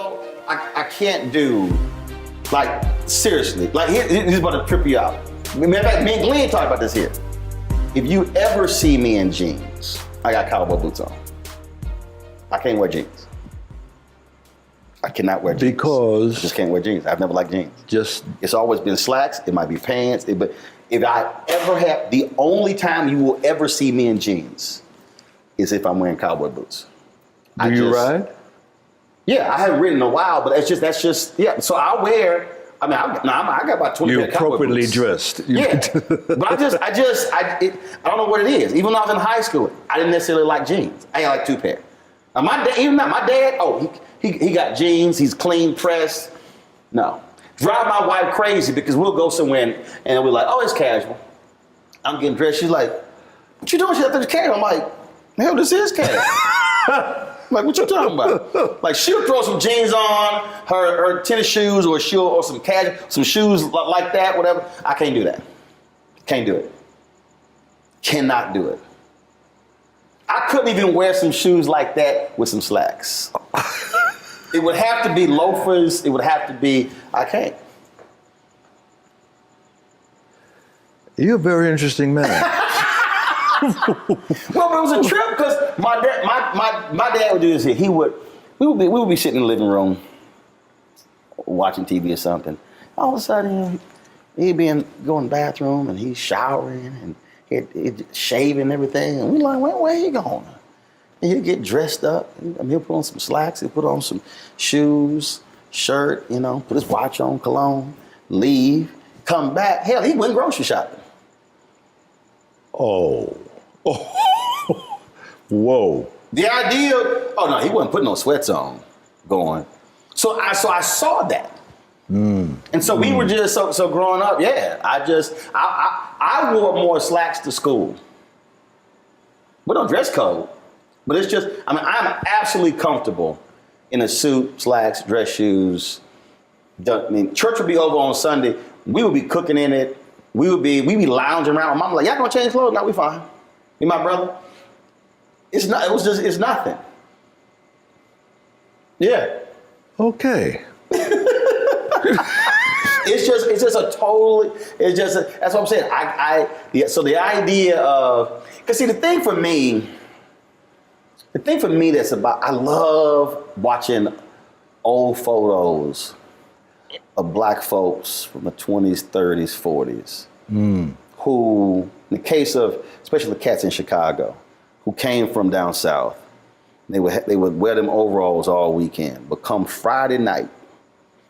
though, I can't do, like, seriously. Like, here's about to trip you out. Matter of fact, me and Glenn talked about this here. If you ever see me in jeans, I got cowboy boots on. I can't wear jeans. I cannot wear jeans. Because? I just can't wear jeans. I've never liked jeans. It's always been slacks. It might be pants. But if I ever have, the only time you will ever see me in jeans is if I'm wearing cowboy boots. Do you ride? Yeah, I haven't ridden in a while, but that's just, yeah. So I wear, I got about 20 You're pair of cowboy appropriately boots. dressed. Yeah, but I don't know what it is. Even when I was in high school, I didn't necessarily like jeans. I had like 2 pair. Now my dad, he got jeans, he's clean pressed. No. Drive my wife crazy because we'll go somewhere and we're like, oh, it's casual. I'm getting dressed. She's like, what you doing? She's like, it's casual. I'm like, hell, this is casual. Like, what you talking about? Like, she'll throw some jeans on, her tennis shoes, or some shoes like that, whatever. I can't do that. Can't do it. Cannot do it. I couldn't even wear some shoes like that with some slacks. It would have to be loafers. It would have to be, I can't. You're a very interesting man. Well, it was a trip because my dad would do this here. We would be sitting in the living room watching TV or something. All of a sudden, he'd be going to the bathroom and he's showering and he'd shaving and everything. And we're like, where he going? And he'd get dressed up. He'll put on some slacks. He'll put on some shoes, shirt, put his watch on, cologne, leave, come back. Hell, he went grocery shopping. Oh. Whoa. The idea, he wasn't putting no sweats on going. So I saw that. And so we were just, so growing up, yeah, I wore more slacks to school. We don't dress code, but it's just, I'm absolutely comfortable in a suit, slacks, dress shoes. Church would be over on Sunday. We would be cooking in it. We'd be lounging around. My mom was like, y'all gonna change clothes? No, we fine. Me and my brother. It's nothing. Yeah. Okay. That's what I'm saying. So the idea of, because see, the thing for me that's about, I love watching old photos of black folks from the 20s, 30s, 40s, who, in the case of, especially the cats in Chicago, who came from down south, they would wear them overalls all weekend, but come Friday night,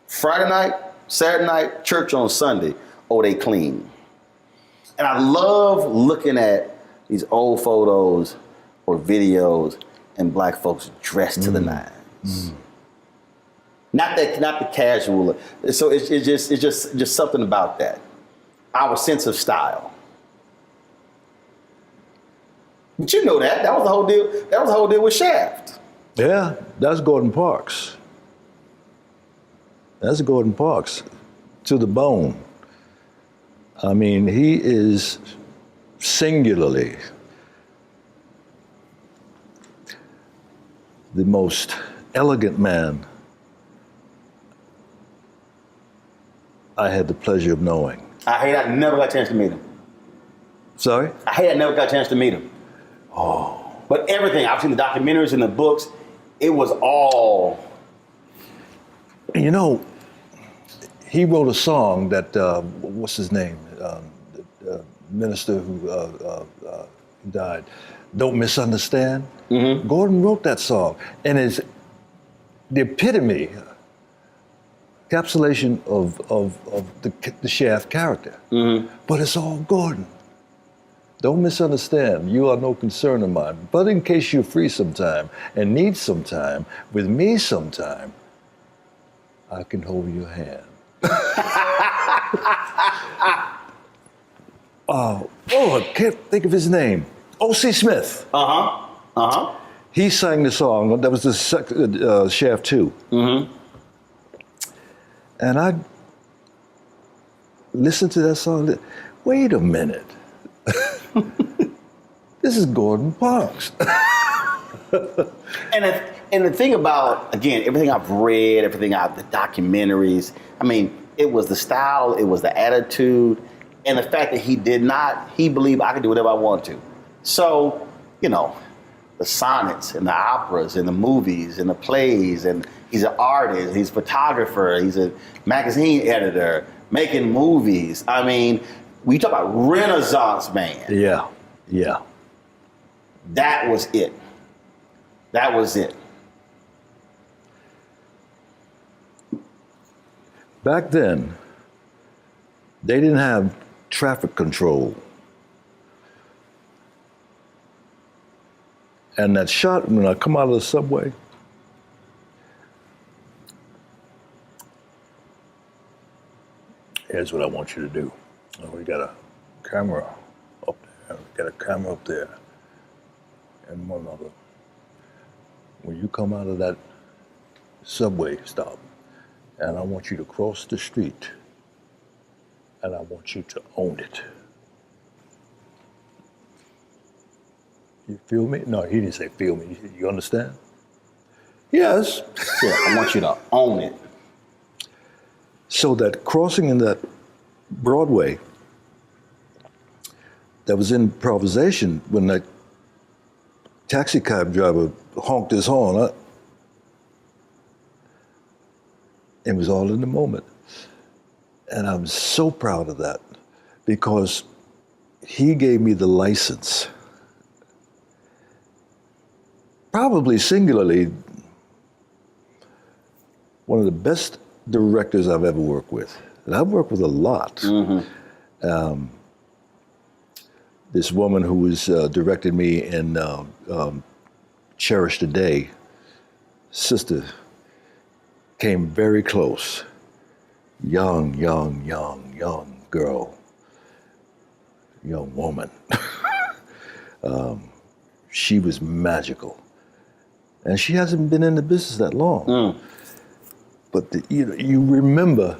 Saturday night, church on Sunday, they clean. And I love looking at these old photos or videos and black folks dressed to the nines. Not the casual. So it's just something about that. Our sense of style. But you know that. That was the whole deal. That was the whole deal with Shaft. Yeah, that's Gordon Parks. That's Gordon Parks to the bone. I mean, he is singularly the most elegant man I had the pleasure of knowing. I never got a chance to meet him. Sorry? I never got a chance to meet him. Oh. But everything, I've seen the documentaries and the books, it was all. He wrote a song that, what's his name? The minister who died, Don't Misunderstand. Mm-hmm. Gordon wrote that song, and it's the epitome, encapsulation of the Shaft character. Mm-hmm. But it's all Gordon. Don't misunderstand, you are no concern of mine. But in case you're free sometime and need some time, with me sometime, I can hold your hand. I can't think of his name. O.C. Smith. He sang the song, that was the Shaft 2. Mm-hmm. And I listened to that song, wait a minute. This is Gordon Parks. and And the thing about, again, everything I've read, the documentaries, I mean, it was the style, it was the attitude, and the fact that he believed I could do whatever I want to. So, you know, the sonnets and the operas and the movies and the plays, and he's an artist, he's a photographer, he's a magazine editor, making movies. I mean, we talk about Renaissance man. Yeah, yeah. That was it. That was it. Back then, they didn't have traffic control. And that shot, when I come out of the subway, here's what I want you to do. Oh, we got a camera up there. We got a camera up there. And one other. When you come out of that subway stop, and I want you to cross the street, and I want you to own it. You feel me? No, he didn't say feel me. You understand? Yes. Yeah, I want you to own it. So that crossing in that Broadway, that was improvisation when that taxi cab driver honked his horn. It was all in the moment. And I'm so proud of that because he gave me the license. Probably singularly, one of the best directors I've ever worked with. And I've worked with a lot. Mm-hmm. This woman who was directed me in Cherish the Day, sister, came very close. Young girl, young woman. She was magical. And she hasn't been in the business that long. Mm. But you remember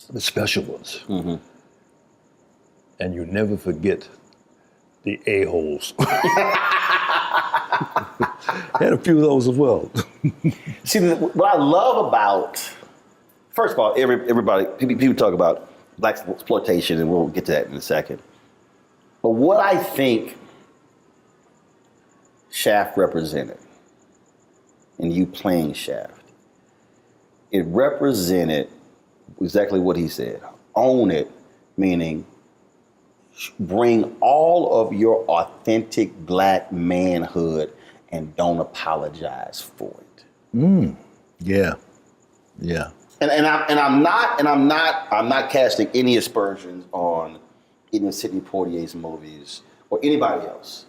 the special ones. Mm-hmm. And you never forget the a-holes. Had a few of those as well. See, what I love about, first of all, everybody, people talk about black exploitation, and we'll get to that in a second. But what I think Shaft represented, and you playing Shaft, it represented exactly what he said. Own it, meaning bring all of your authentic black manhood and don't apologize for it. Yeah. And I'm not casting any aspersions on any of Sidney Poitier's movies or anybody else.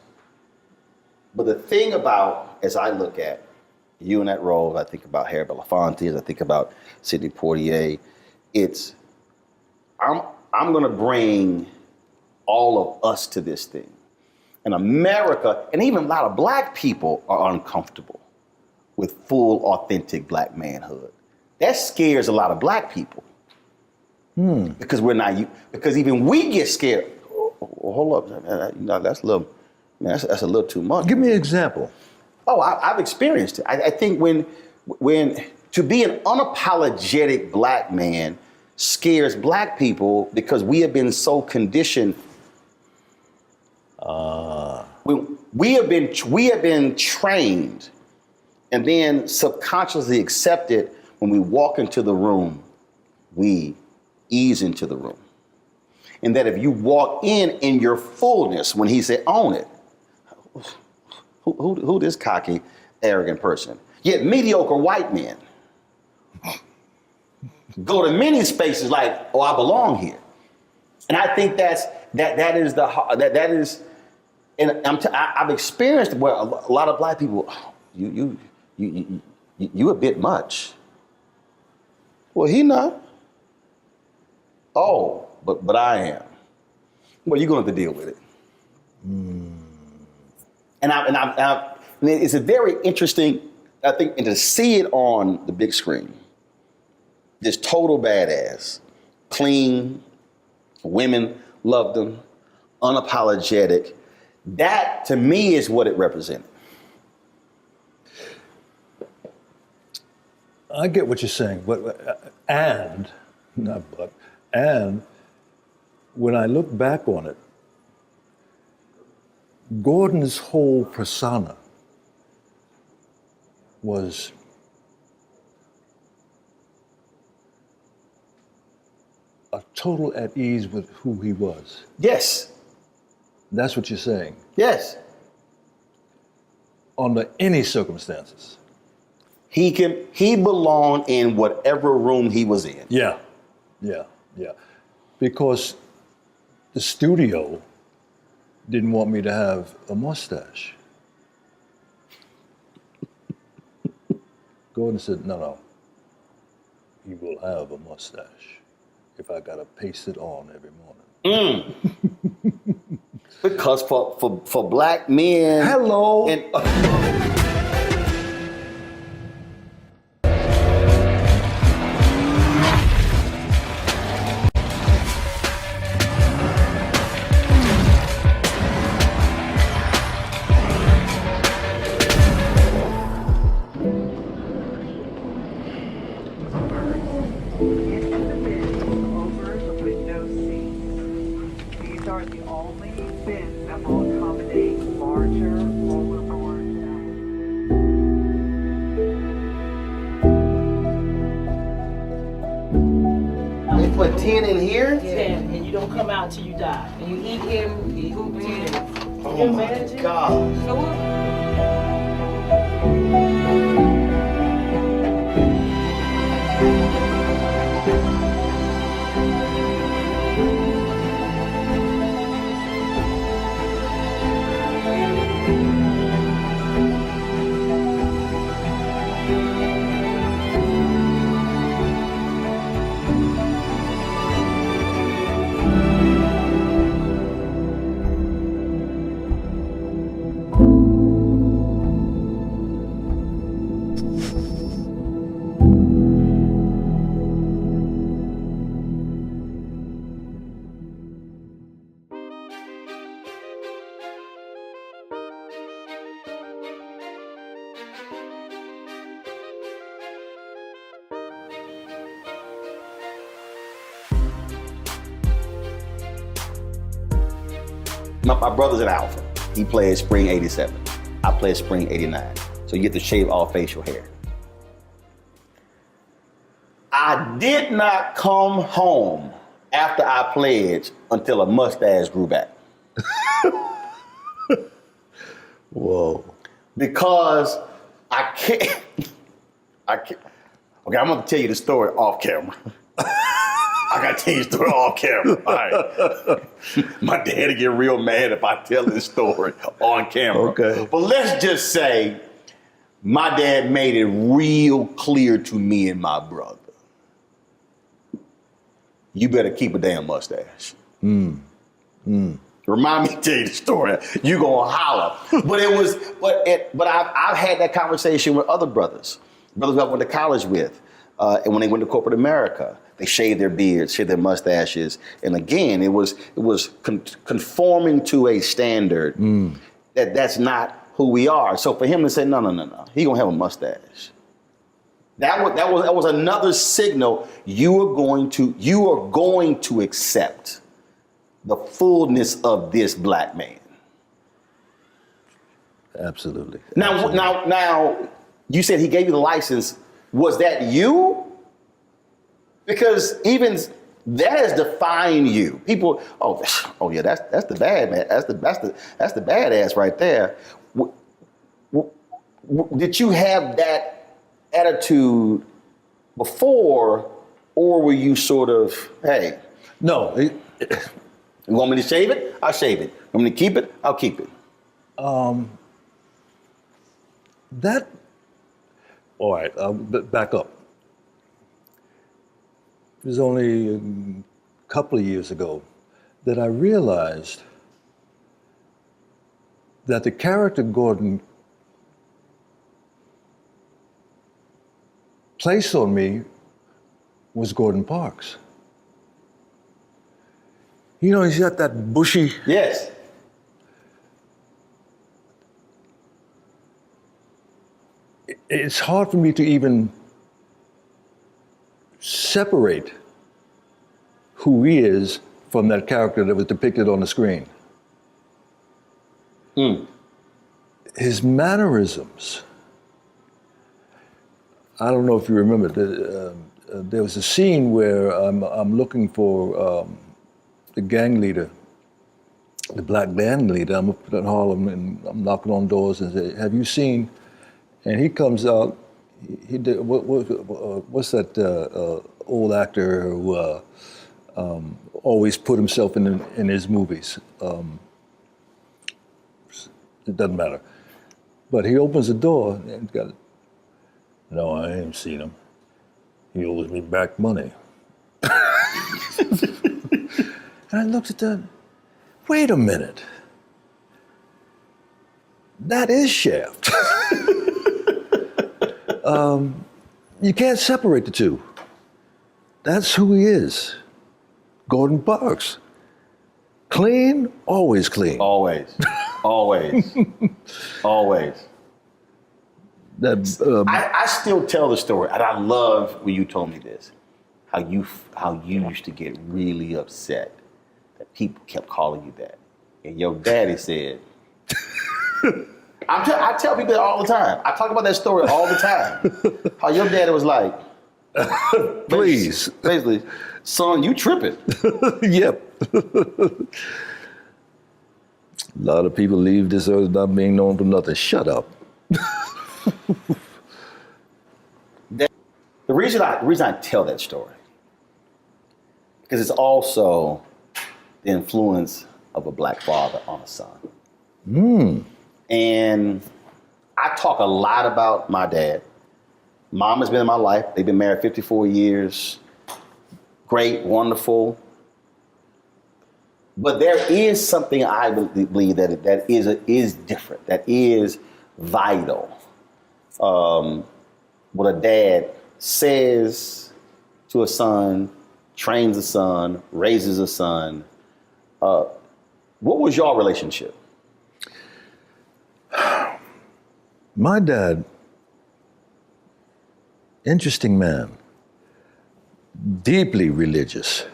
But the thing about, as I look at you in that role, I think about Harry Belafonte, as I think about Sidney Poitier, it's I'm gonna bring all of us to this thing. And America, and even a lot of black people, are uncomfortable with full, authentic black manhood. That scares a lot of black people. Because because even we get scared. Oh, hold up, that's a little, man, that's a little too much. Give me an example. Oh, I've experienced it. I think when to be an unapologetic black man scares black people because we have been so conditioned. We have been trained and then subconsciously accepted when we walk into the room, we ease into the room. And that if you walk in your fullness, when he said, own it, who this cocky, arrogant person? Yet mediocre white men go to many spaces like, oh, I belong here. And I think that is, and I've experienced where a lot of black people, you a bit much. Well, he not. Oh, but I am. Well, you're going to have to deal with it. And it's a very interesting, I think, and to see it on the big screen, this total badass, clean, women loved him, unapologetic. That, to me, is what it represented. I get what you're saying, and when I look back on it, Gordon's whole persona was a total at ease with who he was. Yes. That's what you're saying. Yes. Under any circumstances. He belonged in whatever room he was in. Yeah. Because the studio didn't want me to have a mustache. Gordon said, no, you will have a mustache if I gotta paste it on every morning. Because for black men. Hello. Put 10 in here? 10, and you don't come out till you die. And you eat him, you eat 10. Oh my God. So what? My brother's an Alpha. He played Spring 87. I played Spring 89. So you get to shave all facial hair. I did not come home after I pledged until a mustache grew back. Whoa. Because I can't. Okay, I'm gonna tell you the story off camera. I gotta tell you the story off camera. All right. My dad will get real mad if I tell this story on camera. Okay. But let's just say my dad made it real clear to me and my brother. You better keep a damn mustache. Remind me to tell you the story. You gonna holler. But I've had that conversation with other brothers who I went to college with, and when they went to corporate America, they shaved their beards, shaved their mustaches, and again, it was conforming to a standard that's not who we are. So for him to say no, he gonna have a mustache. That was another signal you are going to accept the fullness of this black man. Absolutely. Now, you said he gave you the license. Was that you? Because even that has defined you. People, oh yeah, that's the bad man. That's the badass right there. Did you have that attitude before, or were you sort of, hey? No. You want me to shave it? I'll shave it. You want me to keep it? I'll keep it. All right, back up. It was only a couple of years ago that I realized that the character Gordon placed on me was Gordon Parks. You know, he's got that bushy. Yes. It's hard for me to even separate who he is from that character that was depicted on the screen. His mannerisms. I don't know if you remember, there was a scene where I'm looking for the gang leader, the black gang leader. I'm up in Harlem and I'm knocking on doors and say, "Have you seen?" And he comes out. He did what's that old actor who always put himself in his movies? It doesn't matter. But he opens the door and got. No, I ain't seen him. He owes me back money. And I looked at that. Wait a minute. That is Shaft. You can't separate the two. That's who he is. Gordon Parks. Clean, always clean. Always. Always. Always. I still tell the story, and I love when you told me this, how you used to get really upset that people kept calling you that. And your daddy said, I tell people that all the time. I talk about that story all the time. How your daddy was like, please. Basically, son, you tripping. Yep. A lot of people leave this earth not being known for nothing. Shut up. The reason I tell that story, because it's also the influence of a black father on a son. And I talk a lot about my dad. Mom has been in my life. They've been married 54 years. Great, wonderful. But there is something I believe that is different, that is vital. What a dad says to a son, trains a son, raises a son. What was your relationship? My dad, interesting man, deeply religious.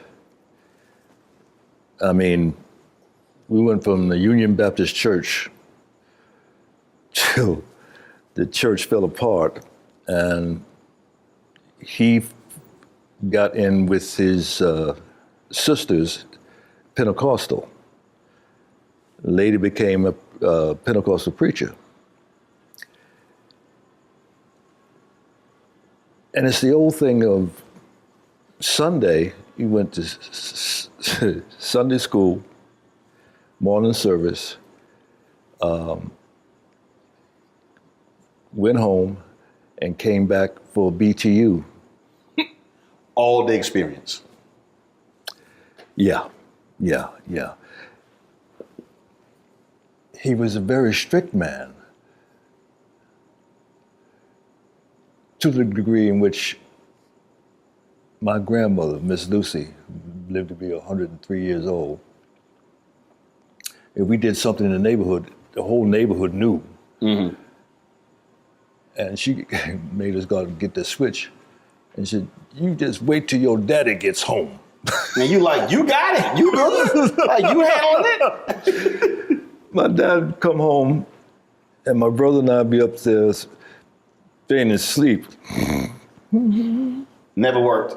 I mean, we went from the Union Baptist Church till the church fell apart, and he got in with his sisters, Pentecostal. Later became a Pentecostal preacher. And it's the old thing of Sunday, he went to Sunday school, morning service, went home, and came back for BTU. All the experience. Yeah. He was a very strict man, to the degree in which my grandmother, Miss Lucy, lived to be 103 years old. If we did something in the neighborhood, the whole neighborhood knew. Mm-hmm. And she made us go out and get the switch. And she said, "You just wait till your daddy gets home." And you like, you got it, you good, like you handling it. My dad would come home, and my brother and I'd be upstairs, fainting asleep. Never worked.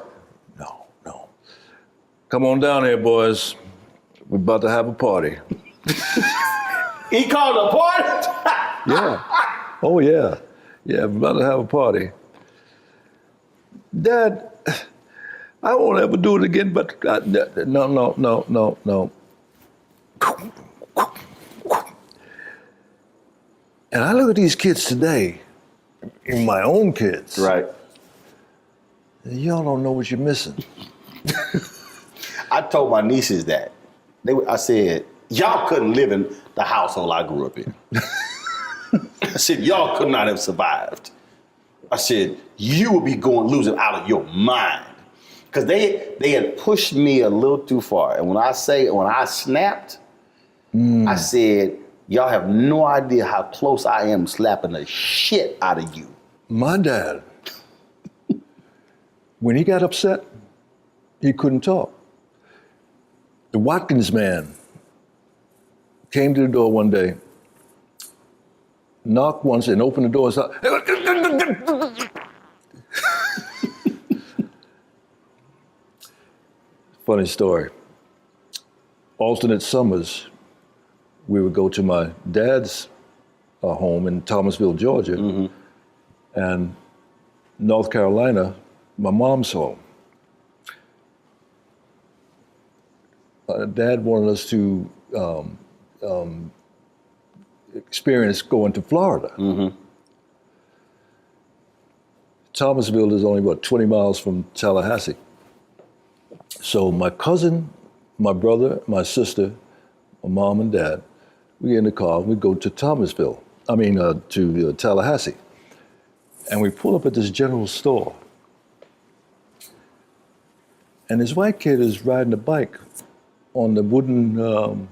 No. Come on down here, boys. We're about to have a party. He called a party? Yeah. Oh, yeah. Yeah, we're about to have a party. Dad, I won't ever do it again, but no. And I look at these kids today, even my own kids. Right. Y'all don't know what you're missing. I told my nieces that. I said, y'all couldn't live in the household I grew up in. I said, y'all could not have survived. I said, you would be losing out of your mind. Because they had pushed me a little too far. And when I snapped, I said, y'all have no idea how close I am slapping the shit out of you. My dad When he got upset, he couldn't talk. The Watkins man came to the door one day, knocked once and opened the door and started, funny story. Alternate summers, we would go to my dad's home in Thomasville, Georgia, and North Carolina, my mom's home. Dad wanted us to experience going to Florida. Thomasville is only, 20 miles from Tallahassee. So my cousin, my brother, my sister, my mom and dad, we get in the car, we go to to Tallahassee. And we pull up at this general store. And this white kid is riding a bike on the wooden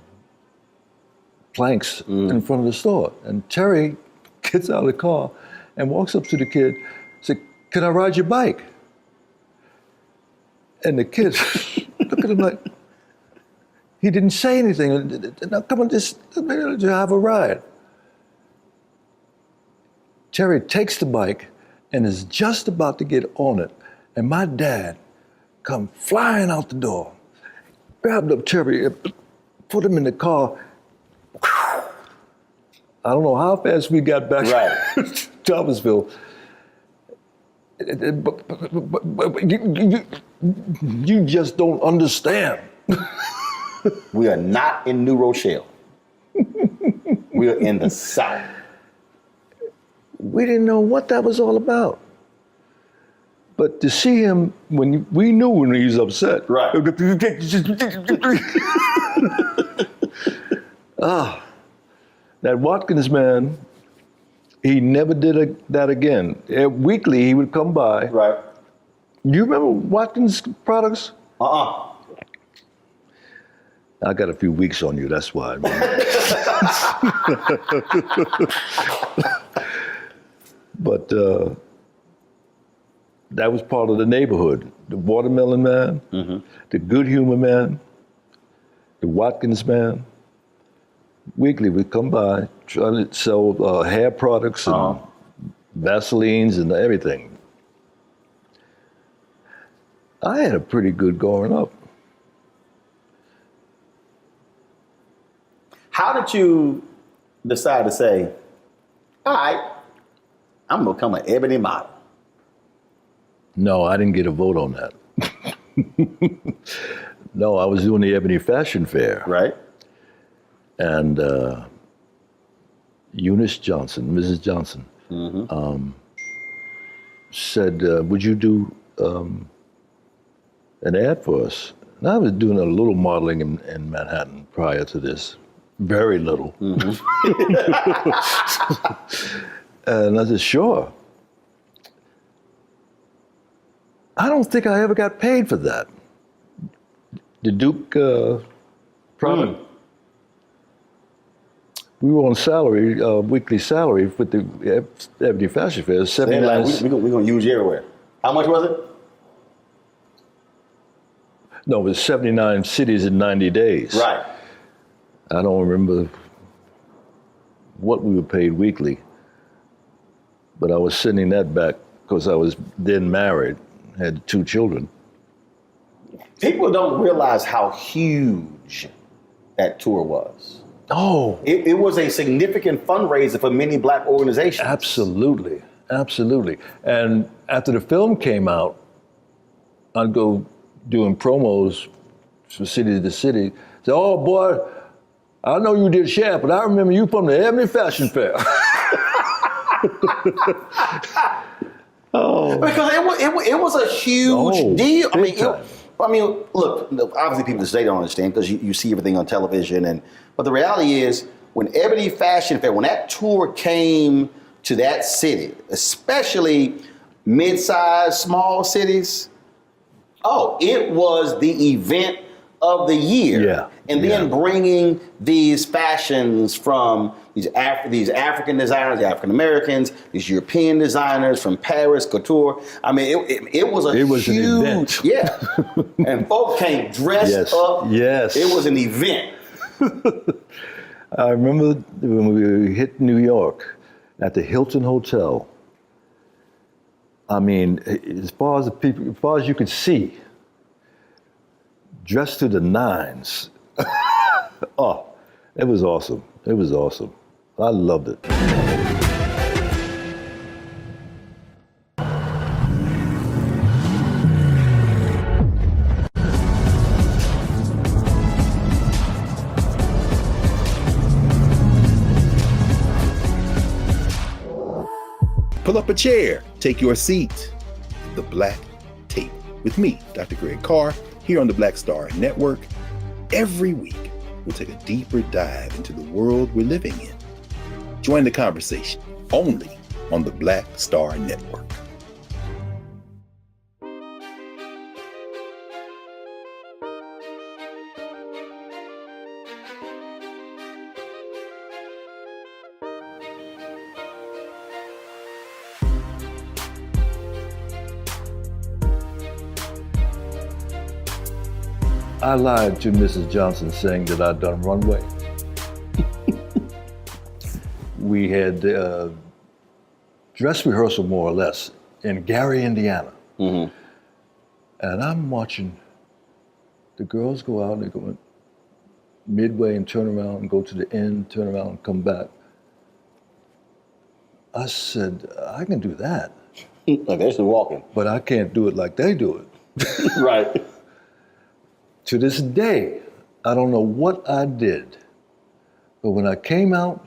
planks in front of the store. And Terry gets out of the car and walks up to the kid, said, "Can I ride your bike?" And the kid look at him like, he didn't say anything. "Now come on, just have a ride." Terry takes the bike and is just about to get on it. And my dad come flying out the door, grabbed up Terry, put him in the car. I don't know how fast we got back to Thomasville. But you just don't understand. We are not in New Rochelle. We are in the South. We didn't know what that was all about. But to see him, we knew when he was upset. Right. That Watkins man, he never did that again. Weekly, he would come by. Right. You remember Watkins products? I got a few weeks on you, that's why. But that was part of the neighborhood. The Watermelon Man, the Good Humor Man, the Watkins Man. Weekly would come by trying to sell hair products and Vaselines and everything. I had a pretty good growing up. How did you decide to say, all right, I'm gonna become an Ebony model? No, I didn't get a vote on that. No, I was doing the Ebony Fashion Fair. Right. And Eunice Johnson, Mrs. Johnson, said, would you do an ad for us? And I was doing a little modeling in Manhattan prior to this. Very little. And I said, sure. I don't think I ever got paid for that. The Duke product. We were on salary, weekly salary with the Ebony Fashion Fair. We're gonna use you everywhere. How much was it? No, it was 79 cities in 90 days. Right. I don't remember what we were paid weekly, but I was sending that back because I was then married, had 2 children. People don't realize how huge that tour was. Oh. It was a significant fundraiser for many black organizations. Absolutely, absolutely. And after the film came out, I'd go doing promos from city to city. Say, oh boy, I know you did Shaft, but I remember you from the Ebony Fashion Fair. Oh. Because it was a huge deal. I mean, look, obviously people today don't understand because you see everything on television. But the reality is, when Ebony Fashion Fair, when that tour came to that city, especially mid-sized, small cities, it was the event of the year. Yeah. And then bringing these fashions from these African designers, the African Americans, these European designers from Paris, couture. I mean, it was a huge, an event. Yeah. And folk came dressed up. Yes. It was an event. I remember when we hit New York at the Hilton Hotel. I mean, as far as you could see, dressed to the nines. Oh, it was awesome. It was awesome. I loved it. Pull up a chair, take your seat. The Black Tape with me, Dr. Greg Carr, here on the Black Star Network. Every week, we'll take a deeper dive into the world we're living in. Join the conversation only on the Black Star Network. I lied to Mrs. Johnson saying that I'd done runway. We had dress rehearsal, more or less, in Gary, Indiana. Mm-hmm. And I'm watching the girls go out and they go midway and turn around and go to the end, turn around and come back. I said, I can do that. Like they're still walking. But I can't do it like they do it. Right. To this day, I don't know what I did, but when I came out,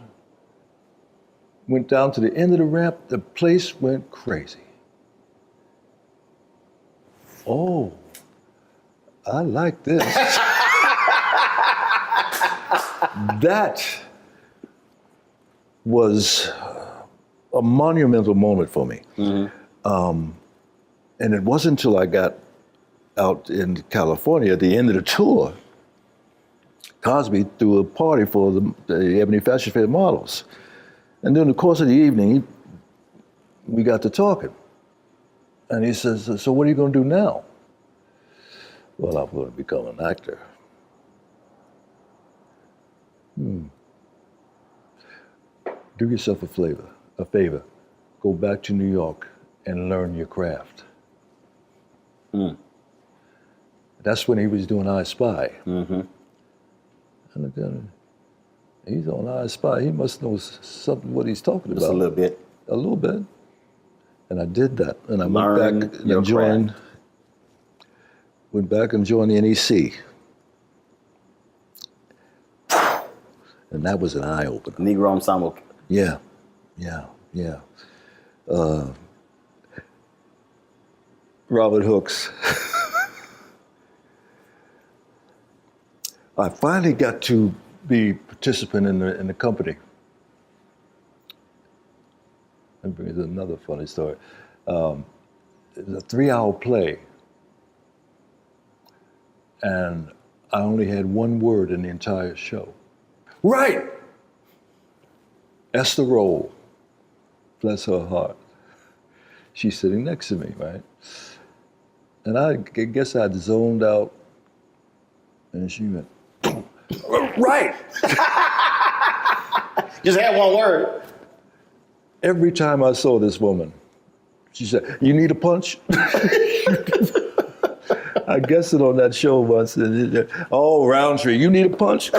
went down to the end of the ramp, the place went crazy. Oh, I like this. That was a monumental moment for me. Mm-hmm. And it wasn't until I got out in California at the end of the tour, Cosby threw a party for the Ebony Fashion Fair models. And during the course of the evening, we got to talking. And he says, so what are you going to do now? Well, I'm going to become an actor. Do yourself a favor. Go back to New York and learn your craft. That's when he was doing I Spy. Mm-hmm. And again, he's on I Spy. He must know something what he's talking about. Just a little bit. A little bit. And I did that. And I Learn went back your and joined. craft. Went back and joined the NEC. And that was an eye opener. Negro Ensemble. Yeah. Robert Hooks. I finally got to be participant in the company. That brings another funny story. It was a 3-hour play, and I only had one word in the entire show. Right! Esther Roll, bless her heart. She's sitting next to me, right? And I guess I'd zoned out, and she went, right! Just had one word. Every time I saw this woman, she said, you need a punch? I guessed it on that show once. Oh, Roundtree, you need a punch?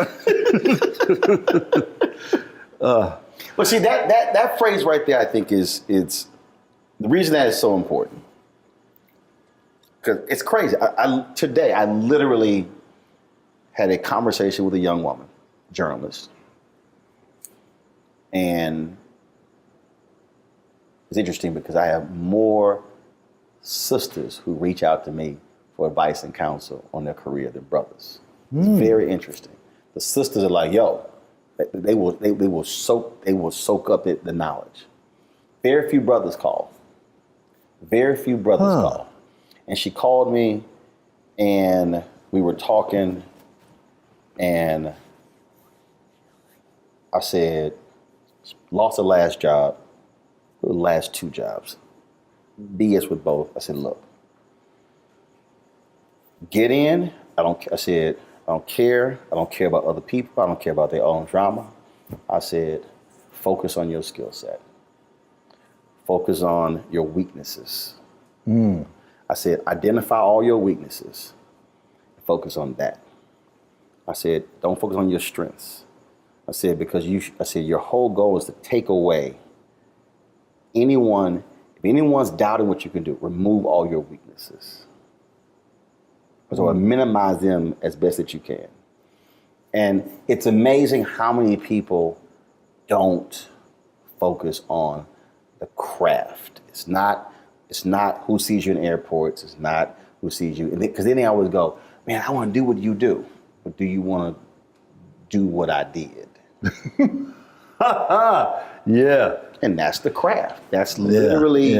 But see, that phrase right there, I think it's the reason that is so important. Because it's crazy. Today, I literally had a conversation with a young woman, journalist. And it's interesting because I have more sisters who reach out to me for advice and counsel on their career than brothers. It's very interesting. The sisters are like, yo, they will soak up the knowledge. Very few brothers call. And she called me and we were talking and I said, Lost the last job, the last 2 jobs. BS with both. I said, look, get in. I said, I don't care. I don't care about other people. I don't care about their own drama. I said, focus on your skill set. Focus on your weaknesses. I said, identify all your weaknesses. Focus on that. I said, don't focus on your strengths. I said, because your whole goal is to take away if anyone's doubting what you can do, remove all your weaknesses. So minimize them as best that you can. And it's amazing how many people don't focus on the craft. It's not who sees you in airports. It's not who sees you. Because then they always go, man, I want to do what you do. But do you want to do what I did? Yeah. And that's the craft. That's literally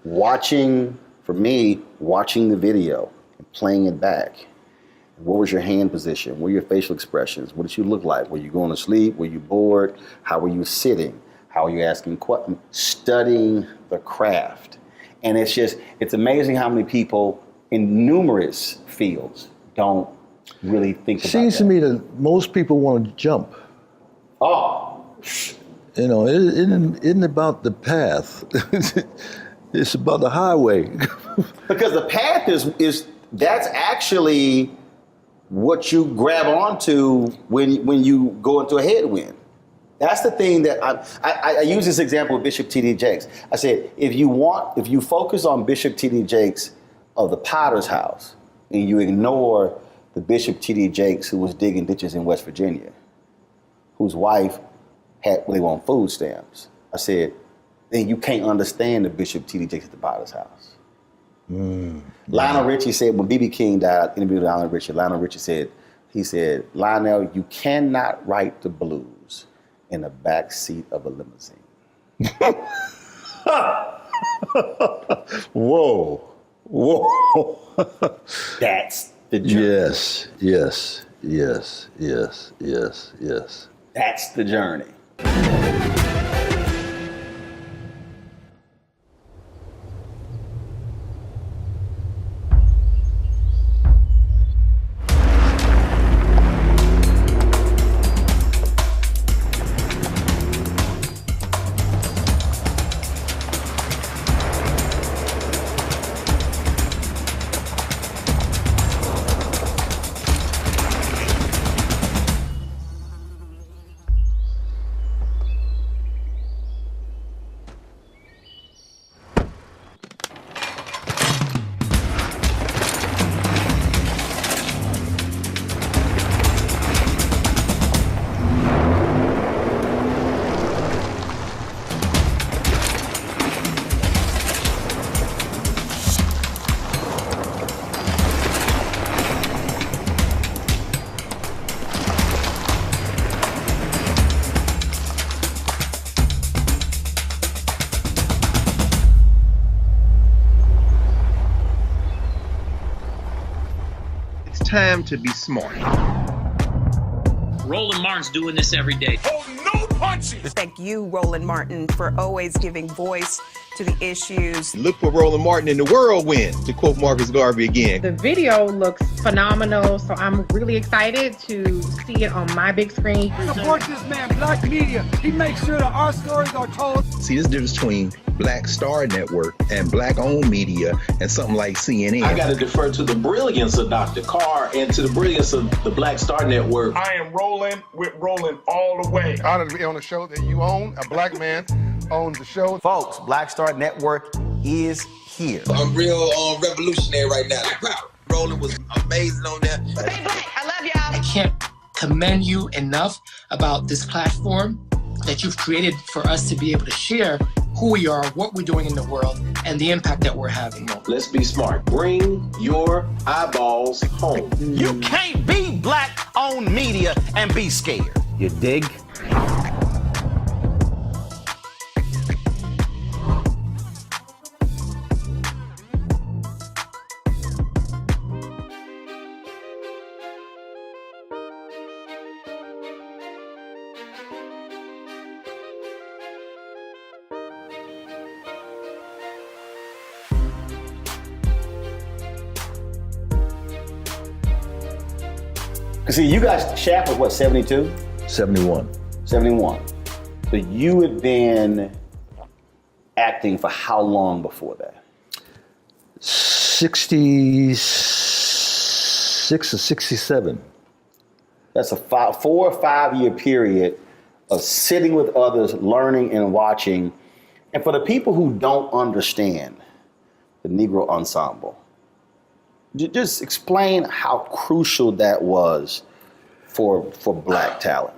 watching the video and playing it back. What was your hand position? What were your facial expressions? What did you look like? Were you going to sleep? Were you bored? How were you sitting? How are you asking questions? Studying the craft. And it's amazing how many people in numerous fields don't really think about that. Seems to me that most people want to jump. Oh. You know, it isn't about the path. It's about the highway. Because the path that's actually what you grab onto when you go into a headwind. That's the thing that I use this example with Bishop T.D. Jakes. I said, if you focus on Bishop T.D. Jakes of the Potter's House and you ignore the Bishop T.D. Jakes who was digging ditches in West Virginia, whose wife had food stamps, I said, then you can't understand the Bishop T.D. Jakes at the Potter's House. Lionel Richie said, when B.B. King died, interviewed Lionel Richie said, Lionel, you cannot write the blues in the back seat of a limousine. Whoa. That's the journey. Yes. That's the journey. Time to be smart. Roland Martin's doing this every day. Thank you, Roland Martin, for always giving voice to the issues. Look for Roland Martin in the whirlwind, to quote Marcus Garvey again. The video looks phenomenal, so I'm really excited to see it on my big screen. Support this man, Black Media. He makes sure that our stories are told. See, this difference between Black Star Network and Black-owned media and something like CNN. I got to defer to the brilliance of Dr. Carr and to the brilliance of the Black Star Network. I am rolling with Roland all the way. Honored to be on a show that you own. A black man owns the show. Folks, Black Star Network is here. I'm real revolutionary right now. Roland was amazing on there. Stay black. I love y'all. I can't commend you enough about this platform that you've created for us to be able to share who we are, what we're doing in the world, and the impact that we're having. Let's be smart. Bring your eyeballs home. You can't be Black-owned media and be scared. You dig? Cause see, you guys, Shaft was what, 72? 71. 71. So you had been acting for how long before that? 66 or 67. That's a 4 or 5 year period of sitting with others, learning and watching. And for the people who don't understand the Negro Ensemble, just explain how crucial that was for Black talent.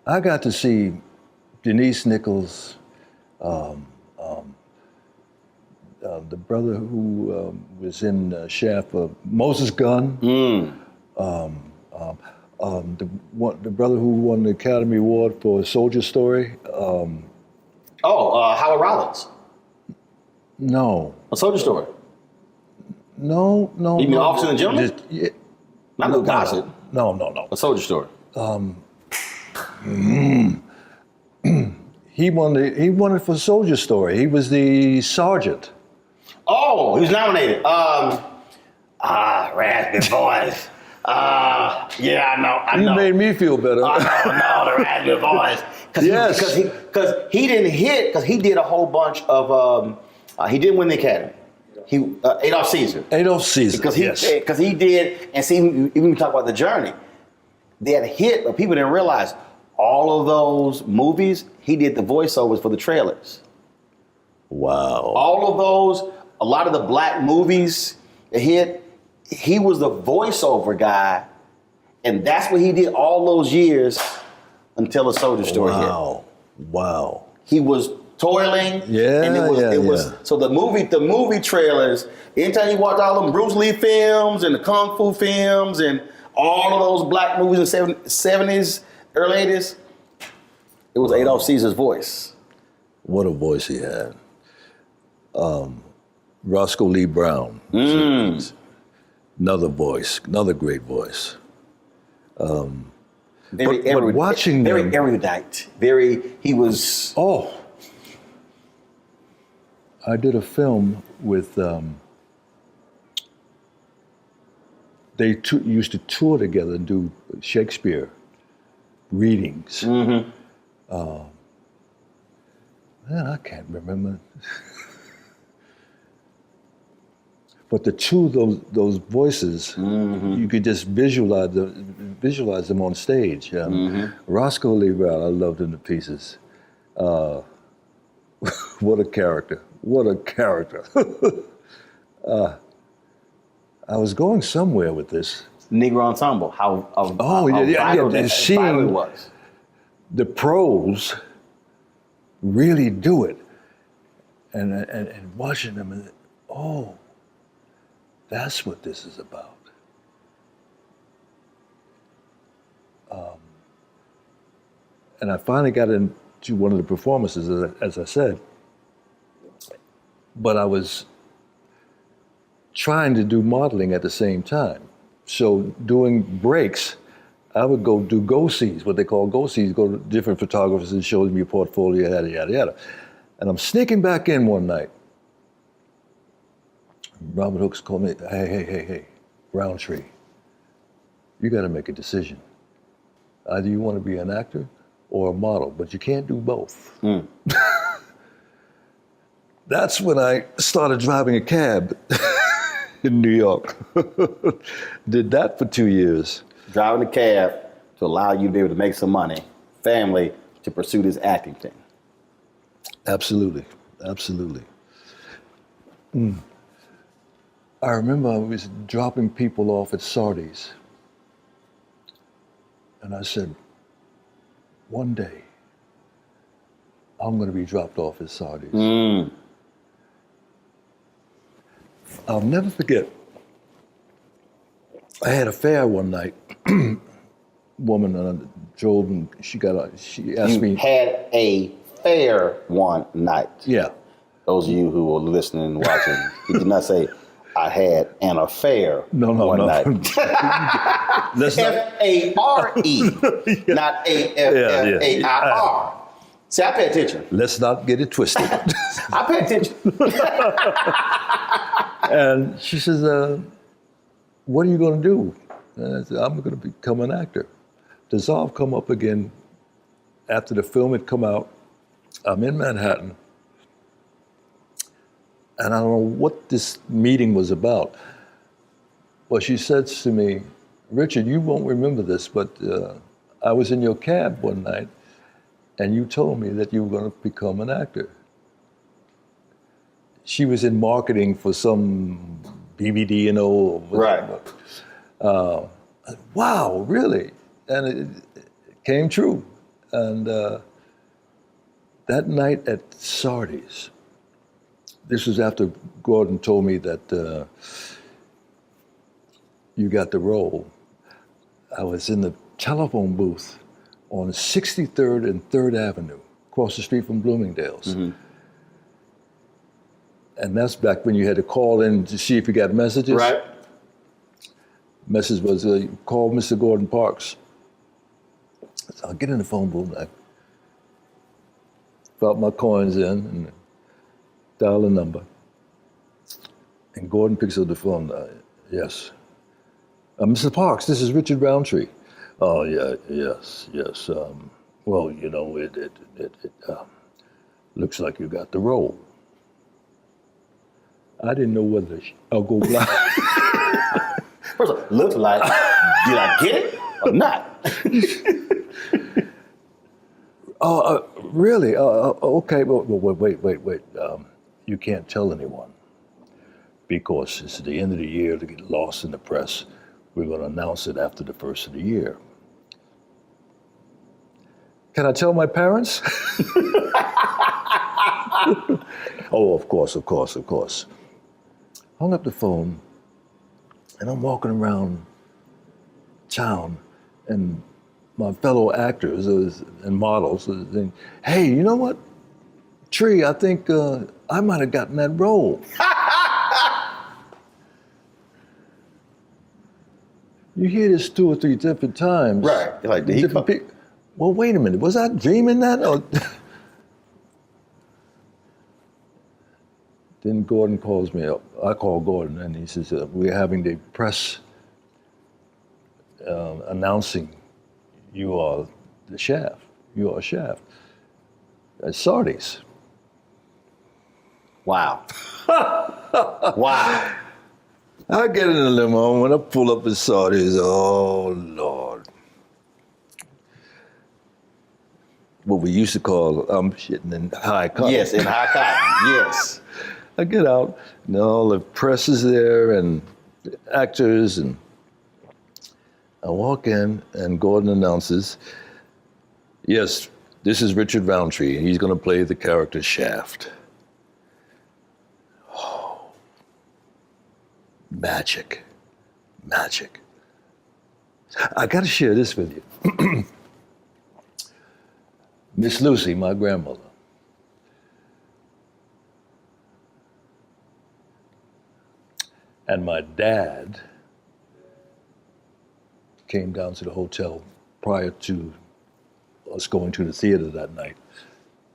I got to see Denise Nichols, the brother who was in Shaft, Moses Gunn, the brother who won the Academy Award for Soldier Story. Howard Rollins. No. A Soldier Story. No. You mean Officer and Gentleman? Yeah. Not no Gossip. No. A Soldier Story. He won it for Soldier Story. He was the sergeant. Oh, he was nominated. Raspy voice. Yeah, I know. You made me feel better. No, the raspy voice. Yes. Because he didn't hit, because he did a whole bunch of, he didn't win the Academy. Adolph Caesar. Because he did, and see, even when we talk about The Journey, they had a hit, but people didn't realize all of those movies, he did the voiceovers for the trailers. Wow. All of those, a lot of the Black movies that hit, he was the voiceover guy, and that's what he did all those years until A Soldier Story hit. Wow. He was toiling. Yeah, and it was so the movie trailers, anytime you watch all them Bruce Lee films and the Kung Fu films and all of those Black movies in the 70s, early 80s, it was Adolph Caesar's voice. What a voice he had. Roscoe Lee Brown. Another voice, another great voice. Very erudite. He was. Oh. I did a film with, they used to tour together and do Shakespeare readings. Man, I can't remember. But the two of those voices, you could just visualize them on stage. Roscoe Lee Brown, I loved him to pieces. What a character. What a character. I was going somewhere with this. Negro Ensemble, how vital it was. The pros really do it. And watching them, and, that's what this is about. And I finally got into one of the performances, as I said, but I was trying to do modeling at the same time. So doing breaks, I would go do go-sees, what they call go-sees, go to different photographers and show them your portfolio, yada, yada, yada. And I'm sneaking back in one night. Robert Hooks called me, hey, Roundtree, you got to make a decision. Either you want to be an actor or a model, but you can't do both. That's when I started driving a cab in New York. Did that for 2 years. Driving a cab to allow you to be able to make some money, family, to pursue this acting thing. Absolutely. I remember I was dropping people off at Sardi's. And I said, one day, I'm going to be dropped off at Sardi's. I'll never forget, I had a fare one night. Woman, and I drove, and she asked me. You had a fare one night. Yeah. Those of you who are listening and watching, he did not say, I had an affair one night. F-A-R-E, not A-F-F-A-I-R. See, I pay attention. Let's not get it twisted. I pay attention. And she says, what are you going to do? And I said, I'm going to become an actor. Dissolve come up again after the film had come out. I'm in Manhattan. And I don't know what this meeting was about. Well, she said to me, Richard, you won't remember this, but I was in your cab one night and you told me that you were going to become an actor. She was in marketing for some BBD, or whatever. Right. Wow, really? And it came true. And that night at Sardi's, this was after Gordon told me that you got the role. I was in the telephone booth on 63rd and 3rd Avenue, across the street from Bloomingdale's. Mm-hmm. And that's back when you had to call in to see if you got messages. Right. Message was, call Mr. Gordon Parks. So I'll get in the phone booth, I drop my coins in and dial the number. And Gordon picks up the phone. Yes. Mr. Parks, this is Richard Roundtree. Oh, yeah, yes. Well, you know, it looks like you got the role. I didn't know whether I'll go blind. First of all, looks like, did I get it or not? Really? Okay, well, wait. You can't tell anyone because it's the end of the year to get lost in the press. We're going to announce it after the first of the year. Can I tell my parents? Oh, of course. Hung up the phone, and I'm walking around town, and my fellow actors and models saying, hey, you know what? Tree, I think I might have gotten that role. You hear this 2 or 3 different times. Right. You're like, did he come? Well, wait a minute. Was I dreaming that? Or Then Gordon calls me up. I call Gordon, and he says, we're having the press announcing you are the Shaft. You are Shaft. At Sardi's. Wow. Wow. I get in the limo, when I pull up at Sardi's, oh, Lord. What we used to call, I'm shitting in high cotton. Yes, in high cotton, yes. I get out, and all the press is there, and the actors, and I walk in, and Gordon announces, yes, this is Richard Roundtree, and he's going to play the character Shaft. Oh, magic. I got to share this with you. Miss Lucy, my grandmother, and my dad came down to the hotel prior to us going to the theater that night,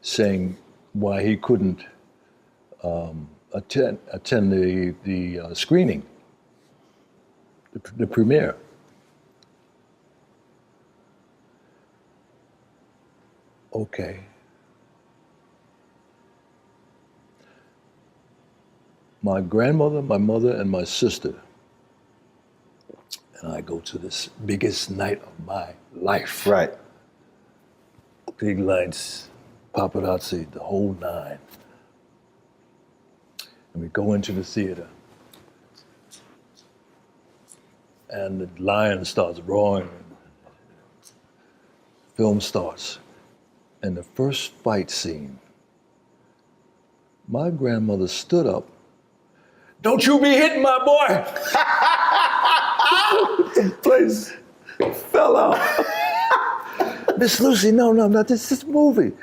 saying why he couldn't attend the screening, the premiere. Okay. My grandmother, my mother, and my sister, and I go to this biggest night of my life. Right. Big lights, paparazzi, the whole nine. And we go into the theater. And the lion starts roaring. Film starts. And the first fight scene, my grandmother stood up. Don't you be hitting my boy! The place fell out. Miss Lucy, no, not this movie.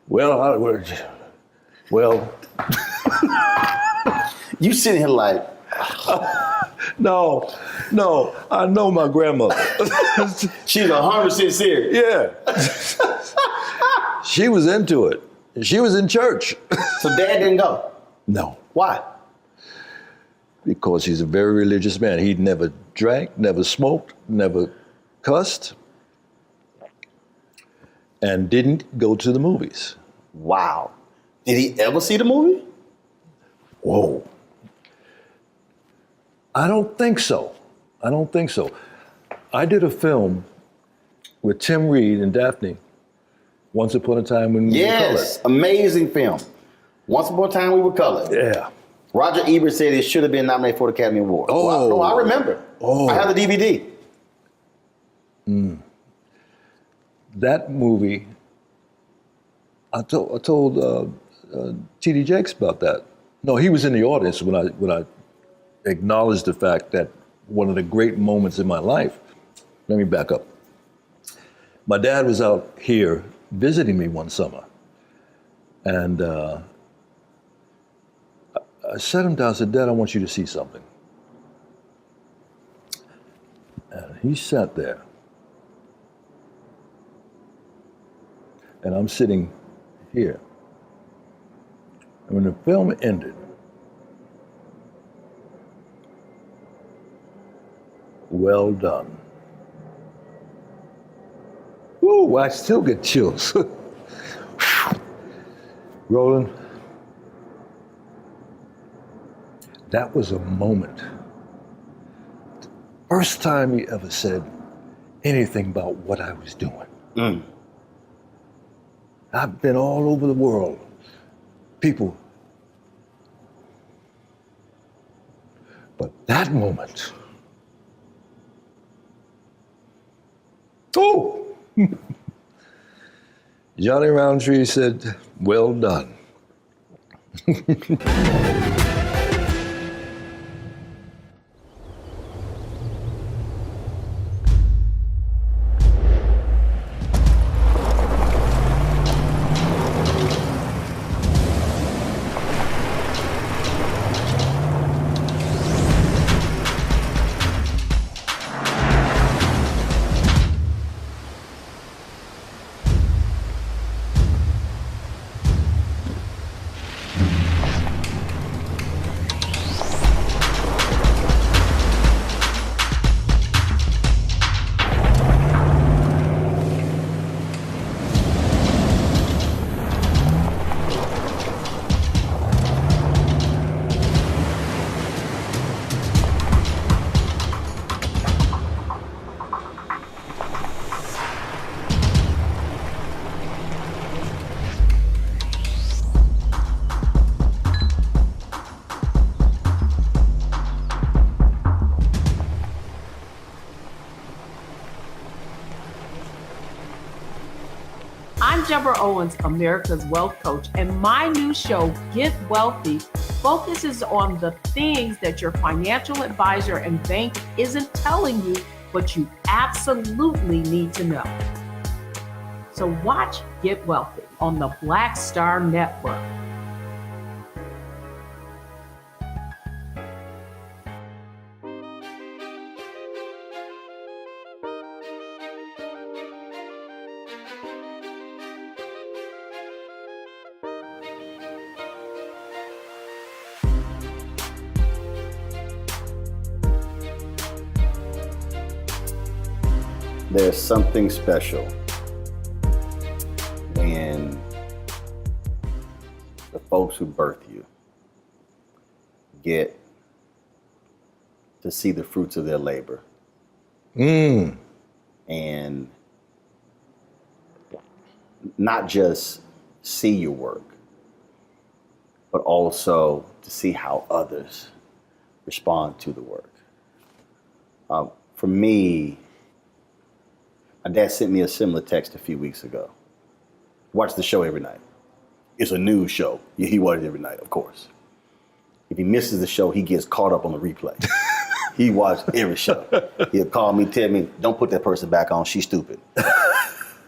Well, You sitting here like, no, I know my grandmother. she's 100% serious. Yeah. She was into it. She was in church. So Dad didn't go? No. Why? because he's a very religious man. He never drank, never smoked, never cussed, and didn't go to the movies. Wow. Did he ever see the movie? Whoa. I don't think so. I did a film with Tim Reed and Daphne, Once Upon a Time When We Were Colored. Yes, amazing film. Once Upon a Time We Were Colored. Yeah. Roger Ebert said it should have been nominated for the Academy Award. Oh. No, I remember. Oh. I have the DVD. That movie, I told T.D. Jakes about that. No, he was in the audience when I acknowledged the fact that one of the great moments in my life. Let me back up. My dad was out here visiting me one summer, and I sat him down and said, "Dad, I want you to see something." And he sat there, and I'm sitting here. And when the film ended, well done. Ooh, I still get chills. Roland, that was a moment. First time he ever said anything about what I was doing. I've been all over the world. People. But that moment, oh! Johnny Roundtree said, well done. I'm Deborah Owens, America's Wealth Coach, and my new show, Get Wealthy, focuses on the things that your financial advisor and bank isn't telling you, but you absolutely need to know. So watch Get Wealthy on the Black Star Network. There's something special when the folks who birth you get to see the fruits of their labor. And not just see your work, but also to see how others respond to the work. For me, my dad sent me a similar text a few weeks ago. Watch the show every night. It's a news show. Yeah, he watches it every night, of course. If he misses the show, he gets caught up on the replay. He watched every show. He'll call me, tell me, don't put that person back on, she's stupid. I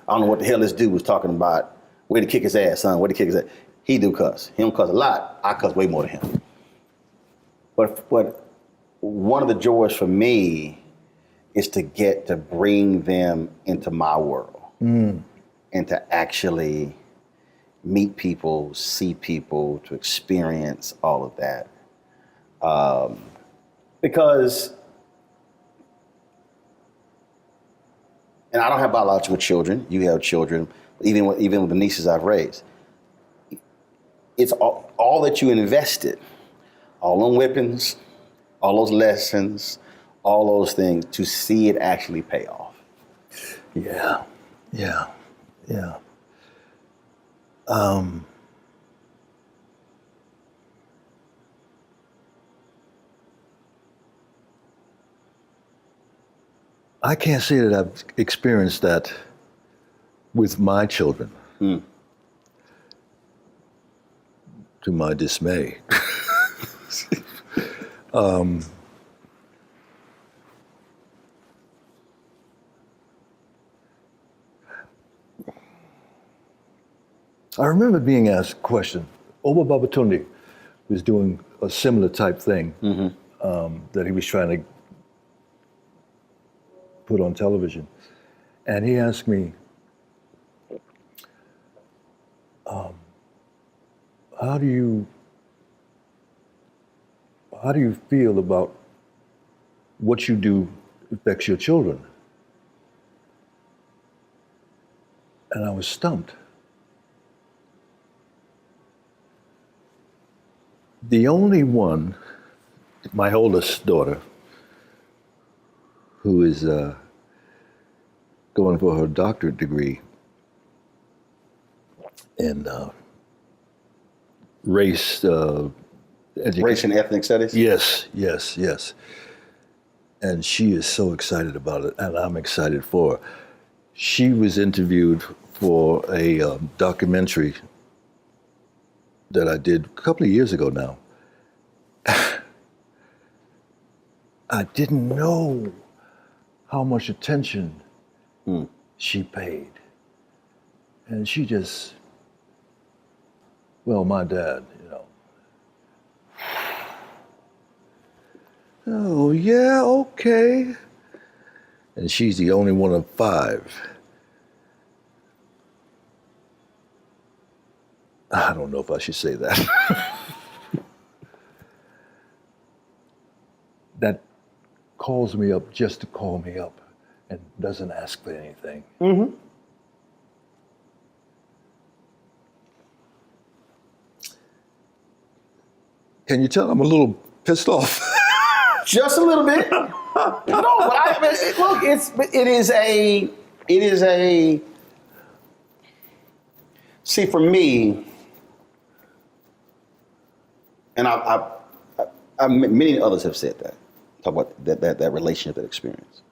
don't know what the hell this dude was talking about. Way to kick his ass, son, way to kick his ass. He do cuss. He don't cuss a lot. I cuss way more than him. But one of the joys for me is to get to bring them into my world and to actually meet people, see people, to experience all of that. Because, and I don't have biological children. You have children, even with the nieces I've raised. It's all that you invested, all them whippings, all those lessons, all those things, to see it actually pay off. Yeah. I can't say that I've experienced that with my children. To my dismay. I remember being asked a question. Oba Babatunde was doing a similar type thing that he was trying to put on television. And he asked me, how do you feel about what you do affects your children? And I was stumped. The only one, my oldest daughter, who is going for her doctorate degree in race and ethnic studies? Yes. And she is so excited about it, and I'm excited for her. She was interviewed for a documentary that I did a couple of years ago now. I didn't know how much attention she paid. And she just, well, my dad, oh, yeah, okay. And she's the only one of 5. I don't know if I should say that. That calls me up just to call me up and doesn't ask for anything. Can you tell I'm a little pissed off? Just a little bit. No, but look, it is a. See, for me, and many others have said that. Talk about that relationship, that experience.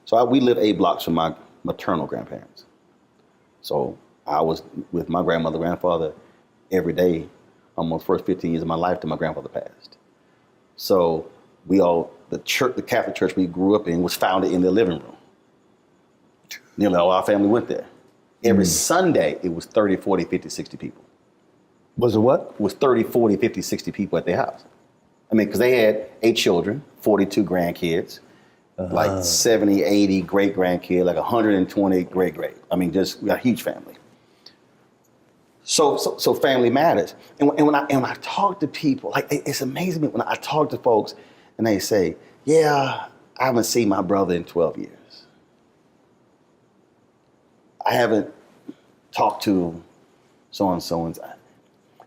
So we live 8 blocks from my maternal grandparents. So I was with my grandmother, grandfather every day, almost first 15 years of my life till my grandfather passed. So the Catholic church we grew up in was founded in their living room. Nearly all our family went there. Every Sunday, it was 30, 40, 50, 60 people. Was it what? It was 30, 40, 50, 60 people at their house. I mean, because they had 8 children, 42 grandkids, like 70, 80 great-grandkids, like 120 great-great. I mean, just a huge family. So family matters. And when I talk to people, like, it's amazing when I talk to folks and they say, yeah, I haven't seen my brother in 12 years. I haven't talked to so-and-so.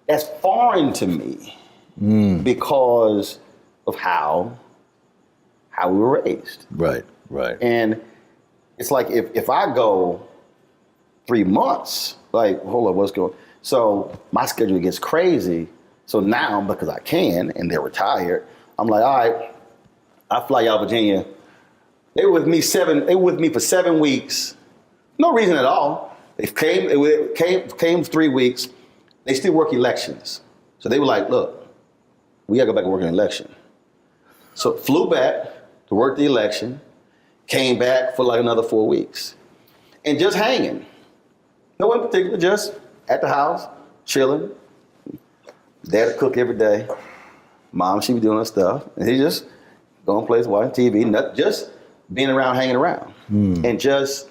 That's foreign to me because of how we were raised. Right. And it's like if I go 3 months, like, hold on, what's going on? So my schedule gets crazy. So now, because I can, and they're retired, I'm like, all right, I fly out of Virginia. They were with me for 7 weeks. No reason at all. They came 3 weeks. They still work elections. So they were like, look, we gotta go back and work an election. So flew back to work the election, came back for like another 4 weeks. And just hanging. No one in particular, just at the house, chilling. Dad would cook every day. Mom, she was doing her stuff. And he just going places, watching TV, just being around, hanging around. And just,